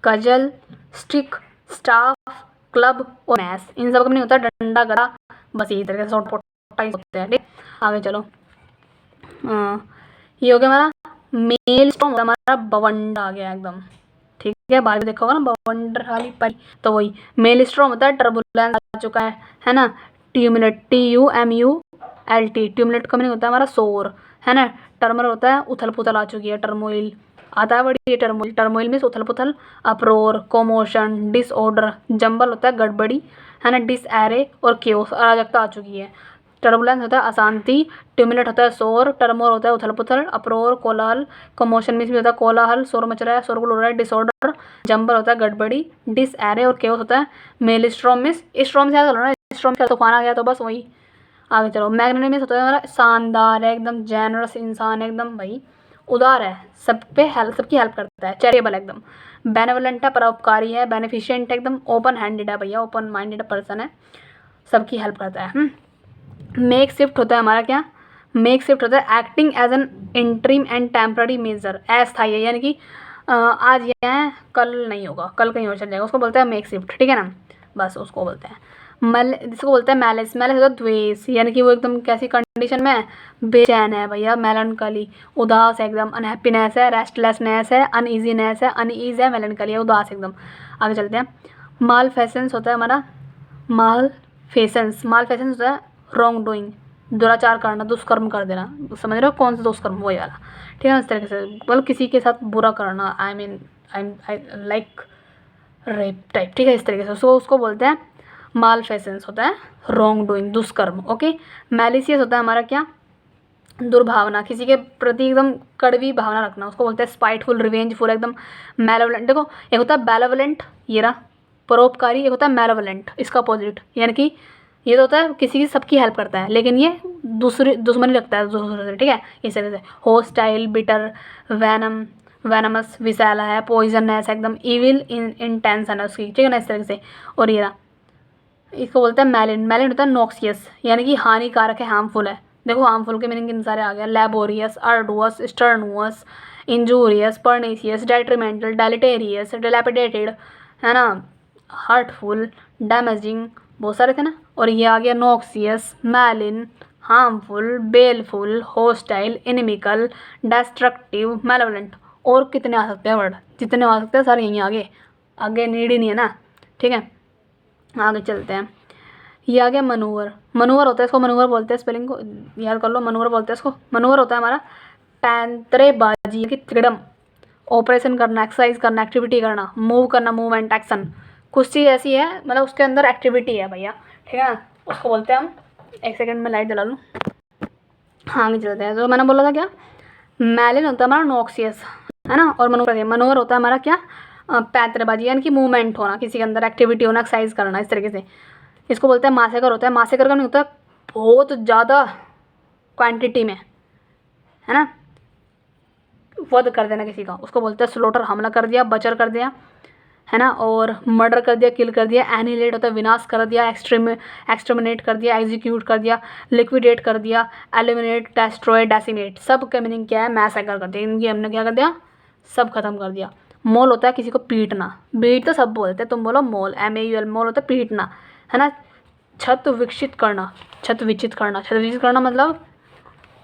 कजल, स्टिक, स्टाफ, क्लब और मैस, इन सब का मीनिंग होता है डंडा, गदा, बस यही तरीके से शॉर्ट पोटा ही होते हैं, ठीक। आगे चलो, ये हो गया हमारा मेल स्टॉर्म, हमारा बवंडर आ गया एकदम, ठीक है। बाहर भी देखा होगा ना बवंडर वाली परी, तो वही मेल स्टॉर्म होता है। टर्बुलेंस आ चुका है ना। ट्यूमुलेट, TUMULT, ट्यूमुलेट का मीनिंग होता है हमारा शोर, है ना। टर्मर होता है उथल पुथल, आ चुकी है, टर्मोइल आता है बड़ी, टर्मोइल, टर्मोइल मीन्स उथल पुथल, अप्रोर, कोमोशन, डिसऑर्डर, जंबल होता है गड़बड़ी, है ना, डिसएरे और केओस, अराजकता आ चुकी है। टर्बुलेंस होता है अशांति, ट्यूमुलेट होता है शोर, टर्मोर होता है उथल पुथल, अप्रोर कोलाहल, कमोशन मीन्स भी होता है कोलाहल, शोर मच रहा है, शोरगुल हो रहा है, डिसऑर्डर, जंबल होता है गड़बड़ी, डिसएरे और केओस होता है मेलस्ट्रॉम मीन्स, स्ट्रॉम से याद करो ना, स्ट्रॉम का तूफान आ गया तो बस वही। आगे चलो, मैग्नेनिमस होता है हमारा शानदार है एकदम, जेनरस इंसान एकदम भाई, उदार है, सब पे हेल्प, सबकी हेल्प करता है, चैरिटेबल एकदम, बेनेवलेंट है, परोपकारी है, बेनिफिशिएंट एकदम, ओपन हैंडेड है भैया, ओपन माइंडेड पर्सन है, सबकी हेल्प करता है। मेक शिफ्ट होता है हमारा क्या, मेक शिफ्ट होता है acting as an interim and temporary measure, अस्थायी है, यानी कि आज ये है कल नहीं होगा, कल कहीं और चल जाएगा, उसको बोलते हैं मेक शिफ्ट, ठीक है ना, बस उसको बोलते हैं। मल जिसको बोलते हैं मैलिस, मैलिस होता है द्वेष, यानी कि वो एकदम कैसी कंडीशन में है, बेचैन है भैया, मेलनकली, उदास है एकदम, अनहैप्पीनेस है, रेस्टलेसनेस है, अनईजीनेस है, अनईज है, मेलनकली है, उदास एकदम। आगे चलते हैं। माल फैसेंस होता है हमारा, माल फेसेंस, माल फेसेंस होता है रॉन्ग डूइंग, दुराचार करना, दुष्कर्म कर देना, समझ रहे हो कौन सा दुष्कर्म, वही वाला, ठीक है ना, इस तरीके से, मतलब किसी के साथ बुरा करना, आई लाइक रेप टाइप, ठीक है, इस तरीके से, सो उसको बोलते हैं माल फेसेंस, होता है रॉन्ग डूइंग, दुष्कर्म। ओके, मैलिसियस होता है हमारा क्या, दुर्भावना, किसी के प्रति एकदम कड़वी भावना रखना, उसको बोलते हैं स्पाइटफुल, रिवेंजफुल, एकदम मैलेवलेंट। देखो एक होता है बेलेवलेंट, ये रहा परोपकारी, एक होता है मैलेवलेंट, इसका अपोजिट, यानी कि ये तो होता है किसी की सबकी हेल्प करता है, लेकिन ये दूसरी दुश्मनी रखता है दूसरे से, ठीक है, इस तरह से। होस्टाइल, बिटर, वैनम, वैनमस, विसैला है, पॉइजनस, एकदम इविल इंटेंशन है उसकी, ठीक है ना, इस तरह से। और ये रहा, इसको बोलते हैं मैलिन, मैलिन होता है नॉक्सियस, यानी कि हानिकारक है, हार्मफुल है। देखो हार्मफुल के मीनिंग कितने सारे आ गया, लैबोरियस, अर्डुअस, स्टर्नुअस, इंजूरियस, पर्निशियस, डेट्रीमेंटल, डेलिटेरियस, डिलैपिडेटेड, है ना, हर्टफुल, डैमेजिंग, बहुत सारे थे ना। और ये आ गया noxious, malign, harmful, baleful, hostile, inimical, destructive, malevolent, और कितने आ सकते हैं वर्ड, जितने आ सकते हैं सारे यहीं आगे, आगे नीड ही नहीं है ना, ठीक है। आगे चलते हैं। ये आ गया मनूवर, मनूवर होता है, इसको मनूवर बोलते हैं, स्पेलिंग को याद कर लो, मनूवर बोलते हैं इसको। मनूवर होता है हमारा पैंतरेबाजी की फ्रीडम, ऑपरेशन करना, एक्सरसाइज करना, एक्टिविटी करना, मूव करना, मूवमेंट, एक्शन, कुछ चीज़ ऐसी है मतलब उसके अंदर एक्टिविटी है भैया, ठीक है ना, उसको बोलते हैं हम। एक सेकंड में लाइट जला लूँ। हाँ आगे चलते हैं। तो मैंने बोला था क्या, मैलिन होता है हमारा नॉक्सियस, है ना, और मनोवर होता है हमारा क्या, पैंतरेबाजी, यानी कि मूवमेंट होना, किसी के अंदर एक्टिविटी होना, एक्सरसाइज करना, इस तरीके से। इसको बोलते हैं मासेकर, होता है मासेकर का नहीं होता बहुत ज़्यादा क्वांटिटी में, है ना, वध कर देना किसी का, उसको बोलते हैं स्लोटर, हमला कर दिया, बचर कर दिया, है ना, और मर्डर कर दिया, किल कर दिया। एनिलेट होता है विनाश कर दिया, एक्सट्रीमिनेट कर दिया, एग्जीक्यूट कर दिया, लिक्विडेट कर दिया, एलिमिनेट, डेस्ट्रॉय, डेसिमेट, सब का मीनिंग क्या है, मैसेकर कर दिया, इनकी हमने क्या कर दिया, सब खत्म कर दिया। मोल होता है किसी को पीटना, बीट तो सब बोलते हैं, तुम बोलो मोल, MAUL, मोल होता है पीटना, है ना। छत विकसित करना, छत विचित करना, छत विचित करना मतलब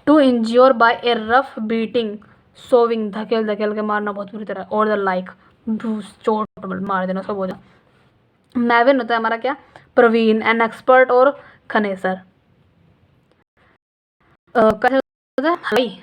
to injure by a rough beating, shoving, धकेल धकेल के मारना बहुत बुरी तरह, और द लाइक, चोट मार देना, उसको बोलना। मैविन होता है हमारा क्या, प्रवीण, एन एक्सपर्ट, और खनेसर, कैसे होता है, हलवाई,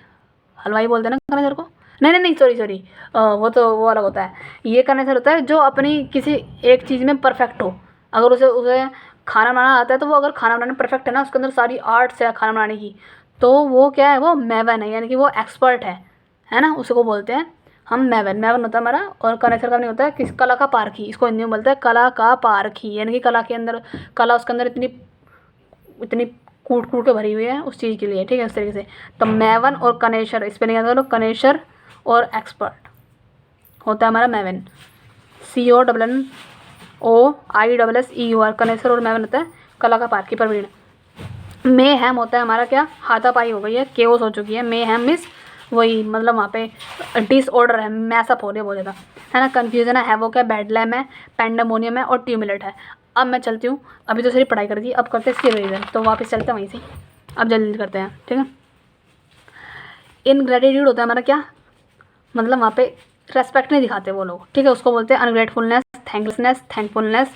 हलवाई बोलते हैं ना खनेसर को, नहीं सॉरी, वो अलग होता है। ये खनेसर होता है जो अपनी किसी एक चीज़ में परफेक्ट हो, अगर उसे खाना बनाना आता है, तो वो अगर खाना बनाने परफेक्ट है ना, उसके अंदर सारी आर्ट्स है खाना बनाने की, तो वो क्या है, वो मैवन है, यानी कि वो एक्सपर्ट है ना, उसको बोलते हैं हम मैवन। मैवन होता है हमारा, और कनेसर का नहीं होता है किस, कला का पारखी, इसको हिंदी में बोलते हैं कला का पारखी, यानी कि कला के अंदर, कला उसके अंदर इतनी इतनी कूट कूट के भरी हुई है उस चीज़ के लिए, ठीक है, इस तरीके से। तो मैवन और कनेशर, स्पेलिंग याद करो, कनेशर और एक्सपर्ट होता है हमारा मैवन, CONNOISSEUR, कनेसर और मैवन होता है कला का पारखी, प्रवीण। मे हैम होता है हमारा क्या, हाथापाई हो गई है, केओस हो चुकी है, मे हैम मिस वही, मतलब वहाँ पे डिसऑर्डर है, मैसअप हो रही है बहुत ज़्यादा, है ना, कन्फ्यूजन है, हैवोक है, बैडलैम है, पेंडेमोनियम है, और ट्यूमुलेट है। अब मैं चलती हूँ, अभी तो सारी पढ़ाई कर दी, अब करते हैं इसकी रिवीजन, तो वापस चलते हैं वहीं से, अब जल्दी करते हैं, ठीक है। इनग्रेटिट्यूड होता है हमारा क्या, मतलब वहाँ पे रेस्पेक्ट नहीं दिखाते वो लोग, ठीक है, उसको बोलते हैं अनग्रेटफुलनेस, thankfulness,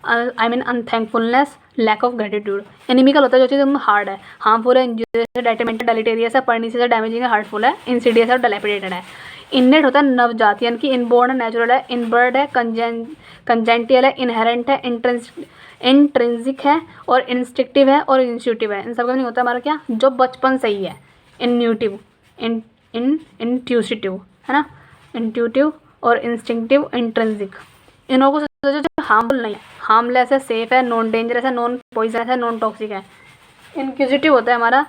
अनथैंकफुलनेस, lack of gratitude. Inimical होता है जो चीज़ एकदम हार्ड है, हार्मफुल है, इंजूरियस है, डेट्रीमेंटल, डेलिटेरियस है, पर्निशियस है, डैमेजिंग है, हर्टफुल है, इंसिडियस है, और डिलैपिडेटेड है। इननेट होता है नवजात, यानी कि इनबोर्न है, नेचुरल है, इनबर्ड है, कंजेंटियल है, इनहेरेंट है, इंट्रिंसिक है, और इंस्टिक्टिव है, और इंस्टीट्यूटिव है। इन सब का नहीं होता हमारा क्या, जो बचपन से ही है, इन्यूटिव, इंट्यूसिटिव, है ना, इंट्यूटिव और इंस्टिंक्टिव, इंट्रिंसिक। इन लोगों को सोचो जो हार्मफुल नहीं है, हार्मलेस है, सेफ है, नॉन डेंजरस है, नॉन पॉइजनस है, नॉन टॉक्सिक है। इंक्विजिटिव होता है हमारा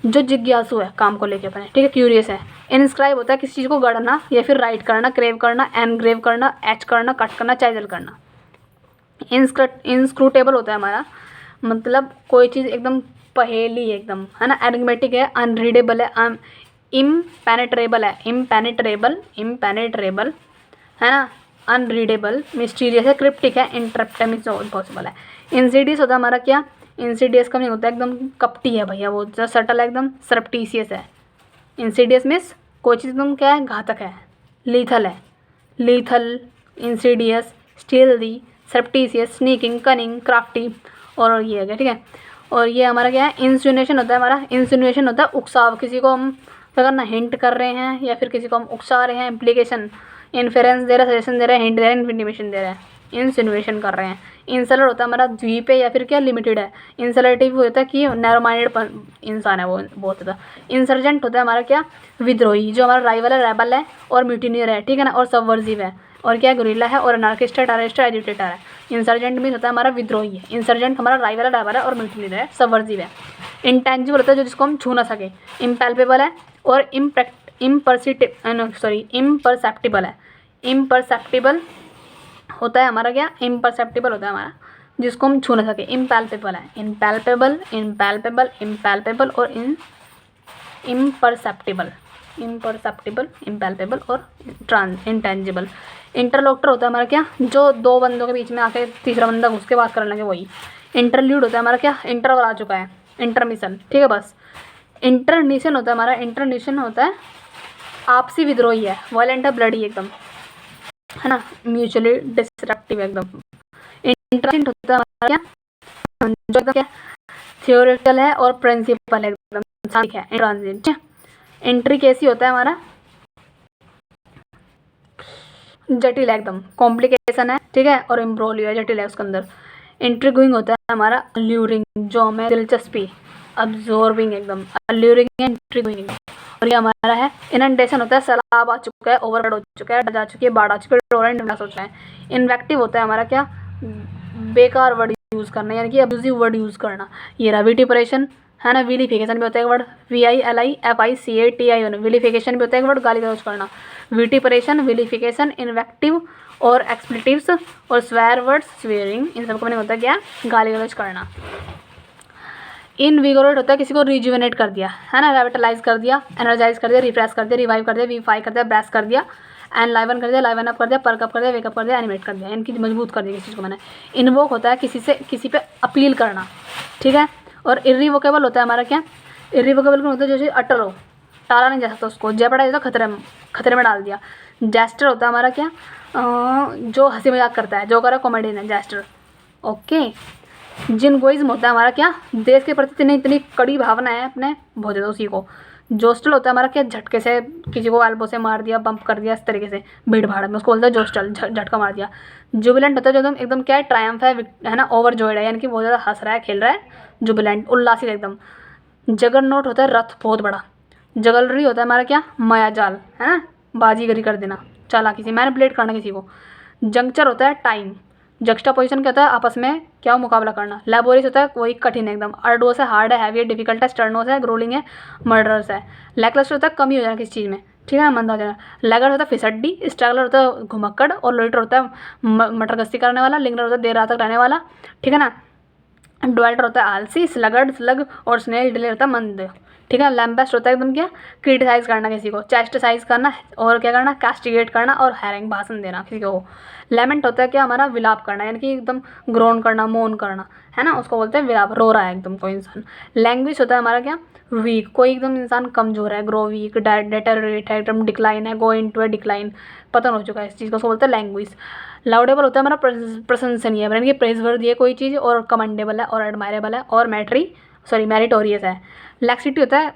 जो जिज्ञासु है काम को लेके अपने, ठीक है, क्यूरियस है। इंस्क्राइब होता है किसी चीज़ को गढ़ना या फिर राइट करना, क्रेव करना, एनग्रेव करना, एच करना, कट करना, चाइजल करना। इंस्क्रूटेबल होता है हमारा, मतलब कोई चीज़ एकदम पहेली एकदम, है ना। एनिग्मेटिक है, अनरीडेबल है, इम्पेनेट्रेबल है, इम्पेनेट्रेबल है ना, अनरीडेबल, मिस्टीरियस है, क्रिप्टिक है, इंटरप्टेम इम्पॉसिबल है। इंसीडियस होता है हमारा क्या, इंसीडियस का नहीं होता है एकदम कपटी है भैया, वो जो सटल है एकदम सरप्टीसियस है। इंसीडियस मीन्स कोई चीज़ एकदम क्या है, घातक है, लीथल है, lethal, insidious, stealthy, surreptitious, sneaking, cunning, crafty, और ये है, ठीक है। और ये हमारा क्या है, इंसिनुएशन होता है हमारा। इंसिनुएशन होता है उकसाव, किसी को हम क्या करना, हिंट कर रहे हैं या फिर किसी को हम उकसा रहे हैं, इम्प्लीकेशन, इन्फेरेंस दे रहे हैं, सजेशन दे रहे हैं, हिंट दे रहे हैं, इंटिमेशन दे रहे हैं, इंसिनुएशन कर रहे हैं। इंसलर होता है हमारा द्वीप है या फिर क्या लिमिटेड है। इंसलरेटिव होता है कि नैरो माइंडेड इंसान है वो बहुत ज़्यादा। इंसर्जेंट होता है हमारा क्या, विद्रोही, जो हमारा राइवल है, रेबल है और म्यूटिनियर है, ठीक है ना, और सबवर्जिव है, और क्या गुरिल्ला है, और अनार्किस्ट है, टेररिस्ट है, एजुटेटर है। इंसर्जेंट मीन होता है हमारा विद्रोही है। इंसर्जेंट हमारा राइवल है, रेबल है और म्यूटिनियर है, सबवर्जिव है। इंटेंजिबल होता है जो जिसको हम छू ना सके। इम्पैल्पेबल है और इम्परसेप्टिबल है। इम्परसेप्टिबल होता है हमारा क्या, इम्परसेप्टिबल होता है हमारा जिसको हम छू ना सके। इम्पैल्पेबल है, इम्पैल्पेबल, इम्पैल्पेबल, इम्पैल्पेबल और इम्परसेप्टिबल, इम्पैल्पेबल और इंटेंजिबल। इंटरलोक्टर होता है हमारा क्या, जो दो बंदों के बीच में आके तीसरा बंदा घुस के बात करने लगे, वही। इंटरल्यूड होता है हमारा क्या, इंटरवल आ चुका है, इंटरमिशन, ठीक है बस। इंटरनिशन होता है हमारा, इंटरनिशन होता है आपसी विद्रोही है, वायलेंट है, ब्लडी एकदम, है ना, म्यूचुअली डिस्ट्रक्टिव एकदम। इंटरेस्ट होता है हमारा क्या, जो एकदम क्या थियोरेटिकल है और प्रिंसिपल है एकदम, ठीक है, ट्रांजिट। एंट्री कैसी होता है हमारा, जटिल है एकदम, कॉम्प्लिकेशन है, ठीक है, और इम्ब्रोलियो है, जटिल है उसके अंदर। इंट्रीगुइंग होता है हमारा अल्यूरिंग, जो हमें दिलचस्पी, अब्जॉर्बिंग एकदम, अल्यूरिंग है, इंट्रीगुइंग। और ये हमारा है इनंडेशन होता है, सैलाब आ चुका है, ओवरफ्लड हो चुका है, जा चुकी है, बाढ़ आ चुकी है, टोरेंट विनाश हो चुका है। इन्वेक्टिव होता है हमारा क्या, बेकार वर्ड यूज़ करना, यानी कि अब्यूजिव वर्ड यूज़ करना। ये रहा विटिपरेशन, है ना। विलिफिकेशन भी होता है एक वर्ड, VILIFICATION, विलिफिकेशन भी होता है एक वर्ड, गाली गलौज करना। विटिपरेशन, विलिफिकेशन, इन्वेक्टिव और एक्सप्लेटिव्स और स्वेयर वर्ड्स, स्वेयरिंग, इन सबका मीनिंग होता है क्या, गाली गलौज करना। इनविगोरेट होता है किसी को रिजुवेनेट कर दिया, है ना, रेविटलाइज कर दिया, एनर्जाइज कर दिया, रिफ्रेश कर दिया, रिवाइव कर दिया, विफाई कर दिया, ब्रेस कर दिया, एनलाइवन कर दिया, लाइवन अप कर दिया, पर्क अप कर दिया, वेकअप कर दिया, एनिमेट कर दिया, इनकी मजबूत कर दिया किसी चीज़ को मैंने। इन्वोक होता है किसी पे अपील करना, ठीक है। और इरिवोकेबल होता है हमारा क्या, इरिवोकेबल का होता है जो चीज़ अटल हो, टाला नहीं जा सकता उसको, जेपरडाइज हो, खतरे में डाल दिया। जेस्टर होता है हमारा क्या, जो हंसी मजाक करता है, जो कर कॉमेडियन है, जेस्टर, ओके। जिनगोइज्म होता है हमारा क्या, देश के प्रति इतनी कड़ी भावना है अपने, बहुत ज़्यादा उसी को। जोस्टल होता है हमारा क्या, झटके से किसी को एल्बो से मार दिया, बम्प कर दिया, इस तरीके से भीड़ भाड़ में, उसको बोलता है जोस्टल, झटका मार दिया। जुबिलेंट होता है जो एकदम क्या है, ट्रायम्फ है ना, ओवर जॉयड है, यानी कि बहुत ज़्यादा हंस रहा है, खेल रहा है, जुबिलेंट, उल्लासित एकदम। जगरनॉट होता है रथ, बहुत बड़ा। जगलरी होता है हमारा क्या, मायाजाल, है ना, बाजीगरी कर देना, चालाकी से मैनिपुलेट करना किसी को। जंक्चर होता है टाइम। जक्स्टापोजिशन क्या होता है, आपस में क्या मुकाबला करना। लैबोरियस होता है वही कठिन एकदम। अर्डोस है हार्ड है, हैवी है, डिफिकल्ट है, स्टर्नोस है, ग्रोलिंग है, मर्डरस है। लैकलस्टर होता है कमी हो जाना किसी चीज़ में, ठीक है ना, मंदा हो जाना। लैगर होता है फिसड्डी। स्ट्रगलर होता है घुमक्कड़। और लोइटर होता है मटरगस्ती करने वाला। लिंगर होता है देर रात तक रहने वाला, ठीक है ना। डुएल्टर होता है आलसी, स्लग और स्नेल डिले होता है मंद, ठीक है। लैम्बेस्ट होता है एकदम क्या, क्रिटिसाइज करना किसी को, चैस्टिसाइज करना और क्या करना, कास्टिगेट करना और हैरिंग, भाषण देना किसी को। लेमेंट होता है क्या हमारा, विलाप करना, यानी कि एकदम ग्रोन करना, मोन करना, है ना, उसको बोलते हैं विलाप, रो रहा है एकदम कोई इंसान। लैंग्वेज होता है हमारा क्या, वीक, कोई एकदम इंसान कमजोर है, ग्रो वीक, डेटेरोरेट है, एकदम डिक्लाइन है, गो इनटू ए डिक्लाइन, पतन हो चुका है इस चीज़ को, उसको बोलते हैं लैंग्वेज। लाउडेबल होता है हमारा प्रशंसनीय, यानी कि प्रेजवर्दी है कोई चीज़, और कमेंडेबल है, और एडमायरेबल है, और मैरिटोरियस है। लैक्सिटी होता है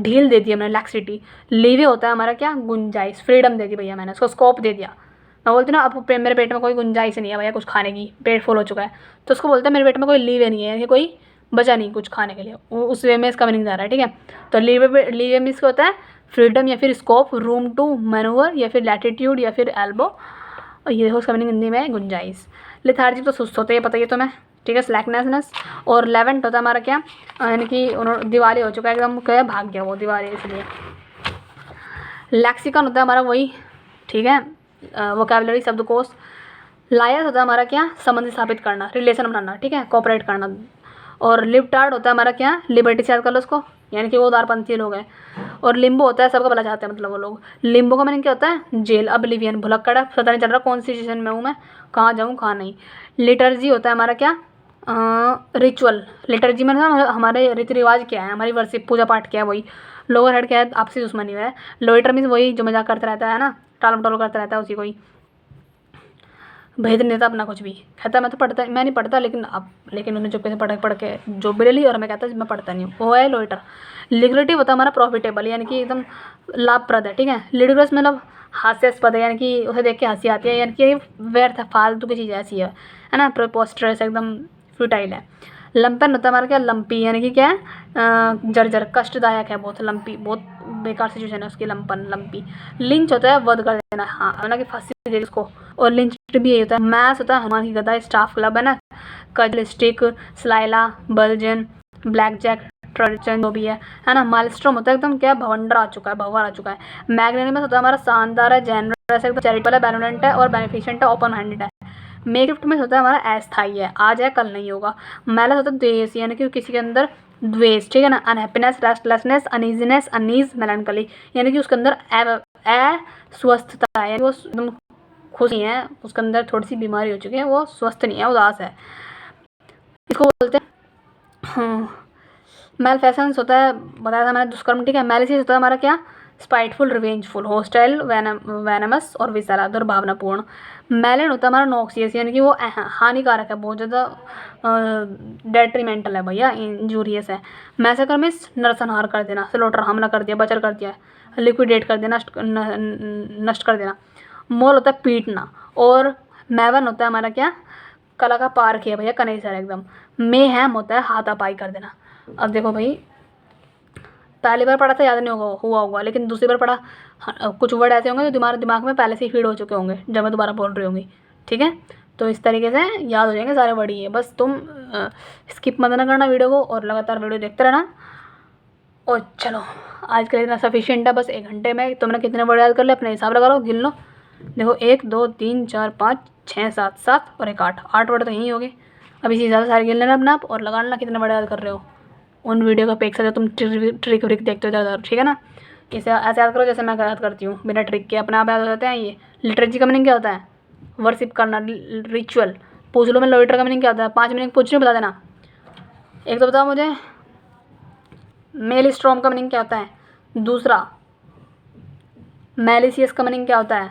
ढील दे दी हमने, लैक्सिटी। लीवे होता है हमारा क्या, गुंजाइश, फ्रीडम दे दी भैया मैंने, उसको स्कोप दे दिया। मैं बोलती हूँ ना, अब मेरे पेट में कोई गुंजाइश नहीं है भैया कुछ खाने की, पेट फुल हो चुका है, तो उसको बोलते हैं मेरे पेट में कोई लीवे नहीं है, यानी कोई बचा नहीं कुछ खाने के लिए, उस वे में इसका मीनिंग जा रहा है, ठीक है। तो लीवे मीन्स होता है फ्रीडम या फिर स्कोप, रूम टू मैनूवर या फिर लैटिट्यूड या फिर एल्बो, और ये देखो उसका मीनिंग हिंदी में है गुंजाइश। लेथार्जिक तो सुस्त होते हैं, पता ही है तुम्हें, ठीक है, स्लैकनेसनेस। और लेवेंट होता है हमारा क्या, यानी कि दिवाली हो चुका है एकदम, क्या भाग गया वो दिवाली इसलिए। लैक्सिकन होता है हमारा वही, ठीक है, वोकैबुलरी शब्दकोश। लायस होता है हमारा क्या, संबंध स्थापित करना, रिलेशन बनाना, ठीक है, कोऑपरेट करना। और लिबटार्ड होता है हमारा क्या, लिबर्टी से याद कर लो उसको, यानी कि वो उदारपंथी लोग हैं। और लिम्बो होता है सबका भला चाहते हैं, मतलब वो लोग। लिम्बो का मीनिंग क्या होता है, जेल, ऑब्लिवियन, भुलक्कड़, पता नहीं चल रहा कौन सी सिचुएशन में हूँ मैं, कहाँ जाऊँ कहाँ नहीं। लिटर्जी होता है हमारा क्या, रिचुअल। लिटर्जी में ना हमारे रीति रिवाज क्या है, हमारी वर्षिप पूजा पाठ क्या है, वही। लोअर हेड क्या है, आपसी दुश्मनी है। लोइटर मीन्स वही जो मजाक करता रहता है ना, टाल मटोल करता रहता है, उसी को ही। भेद नहीं था अपना कुछ भी, कहता मैं तो पढ़ता, मैं नहीं पढ़ता, लेकिन उन्हें चुपके से पढ़ के जॉब भी ले ली, और मैं कहता मैं पढ़ता नहीं हूँ, वो है लोइटर। लिग्रेटिव होता है हमारा प्रॉफिटेबल, यानी कि एकदम लाभप्रद है, ठीक है। लिडिगस मतलब हास्यास्पद है, यानी कि उसे देख के हंसी आती है, यानी कि व्यर्थ है, फालतू की चीज़ ऐसी है ना, प्रोपोस्टरस, एकदम फ्यूटाइल है। लंपन होता है हमारा क्या, लंपी, यानी कि क्या है, जर्जर, कष्टदायक है बहुत, लंपी बहुत बेकार सिचुएशन है उसकी, लंपन, लंपी। लिंच होता है वध कर देना, हाँ, मतलब कि फांसी दे उसको। और लिंच भी यही होता है। मैस होता है हनुमान की गदा, स्टाफ क्लब है ना, cudgel, stick, shillelagh, bludgeon, blackjack, truncheon जो भी है ना। माइलस्टोन होता है एकदम क्या, भवंडर आ चुका है, भंवर आ चुका है। मैग्नेनिमस होता है हमारा शानदार है, जेनरस है, चैरिटेबल है, बेनेवलेंट है और बेनिफिशिएंट है, ओपन माइंडेड है। मेक में होता है हमारा अस्थायी है, आज है कल नहीं होगा। मैलस होता है द्वेष, यानी कि किसी के अंदर द्वेष, ठीक है ना। अनहैप्पीनेस, रेस्टलेसनेस, अनईजीनेस, अनईज, मेलैंकोली, यानी कि उसके अंदर अस्वस्थता है, यानी वो एकदम खुश नहीं है, उसके अंदर थोड़ी सी बीमारी हो चुकी है, वो स्वस्थ नहीं है, उदास है, इसको बोलते हैं। हाँ, मैलफेसेंस होता है, बताया था मैंने, दुष्कर्म, ठीक है। मैलिसियस होता है हमारा क्या, स्पाइटफुल, रिवेंजफुल, होस्टाइल, वैनमस और विसरा, दुर्भावनापूर्ण। मैलिन होता है हमारा नॉक्सियस, यानी कि वो हानिकारक है, बहुत ज़्यादा डेट्रीमेंटल है भैया, इंजूरियस है। मैसेकर मीन्स नरसंहार कर देना, स्लॉटर, हमला कर दिया, बचर कर दिया, लिक्विडेट कर देना, नष्ट कर देना। मोल होता है पीटना। और मैवन होता है हमारा क्या, कला का पार किया भैया, कनेसर एकदम। मेहम होता है हाथापाई कर देना। अब देखो भाई, पहली बार पढ़ा था याद नहीं हुआ होगा, लेकिन दूसरी बार पढ़ा, कुछ वर्ड ऐसे होंगे जो दिमाग में पहले से ही फीड हो चुके होंगे जब मैं दोबारा बोल रही होंगी, ठीक है। तो इस तरीके से याद हो जाएंगे सारे वर्ड ही है, बस तुम स्किप मत ना करना वीडियो को, और लगातार वीडियो देखते रहना। और चलो, आज के लिए इतना सफिशिएंट है, बस 1 घंटे में तुमने कितने वर्ड याद कर ले, अपने हिसाब लगा लो, गिन लो। देखो 1 2 3 4 5 6 7 7 और 1 8 वर्ड तो यहीं हो गए। अब इसी हिसाब से सारे गिन लेना अपना आप, और लगा लेना कितने वर्ड याद कर रहे हो उन वीडियो का अपेक्षा जो तुम ट्रिक व्रिक देखते हो ज़्यादा, ठीक है ना। इसे ऐसे याद करो जैसे मैं याद करती हूँ, बिना ट्रिक के अपने आप याद हो जाते हैं ये। लिटरेचर का मीनिंग क्या होता है, वर्शिप करना, रिचुअल। पूछ लो मैं लोइटर का मीनिंग क्या होता है, 5 मीनिंग पूछ रही हूँ, बता देना। एक तो बताओ मुझे, मेल स्ट्रॉम का मीनिंग क्या होता है। दूसरा, मैलिसियस का मीनिंग क्या होता है।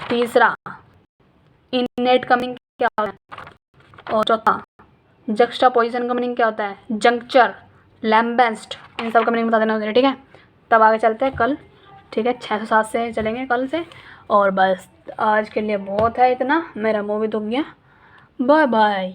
तीसरा, इनेट का मीनिंग क्या होता है। और चौथा, जक्स्टापोजिशन का मीनिंग क्या होता है। जंक्चर, लैम्बेस्ट, इन सब का मीनिंग बता देना मुझे, ठीक है। तब आगे चलते हैं कल, ठीक है, 6 से 7 से चलेंगे कल से। और बस आज के लिए बहुत है इतना, मेरा मुँह भी दुख गया। Bye bye.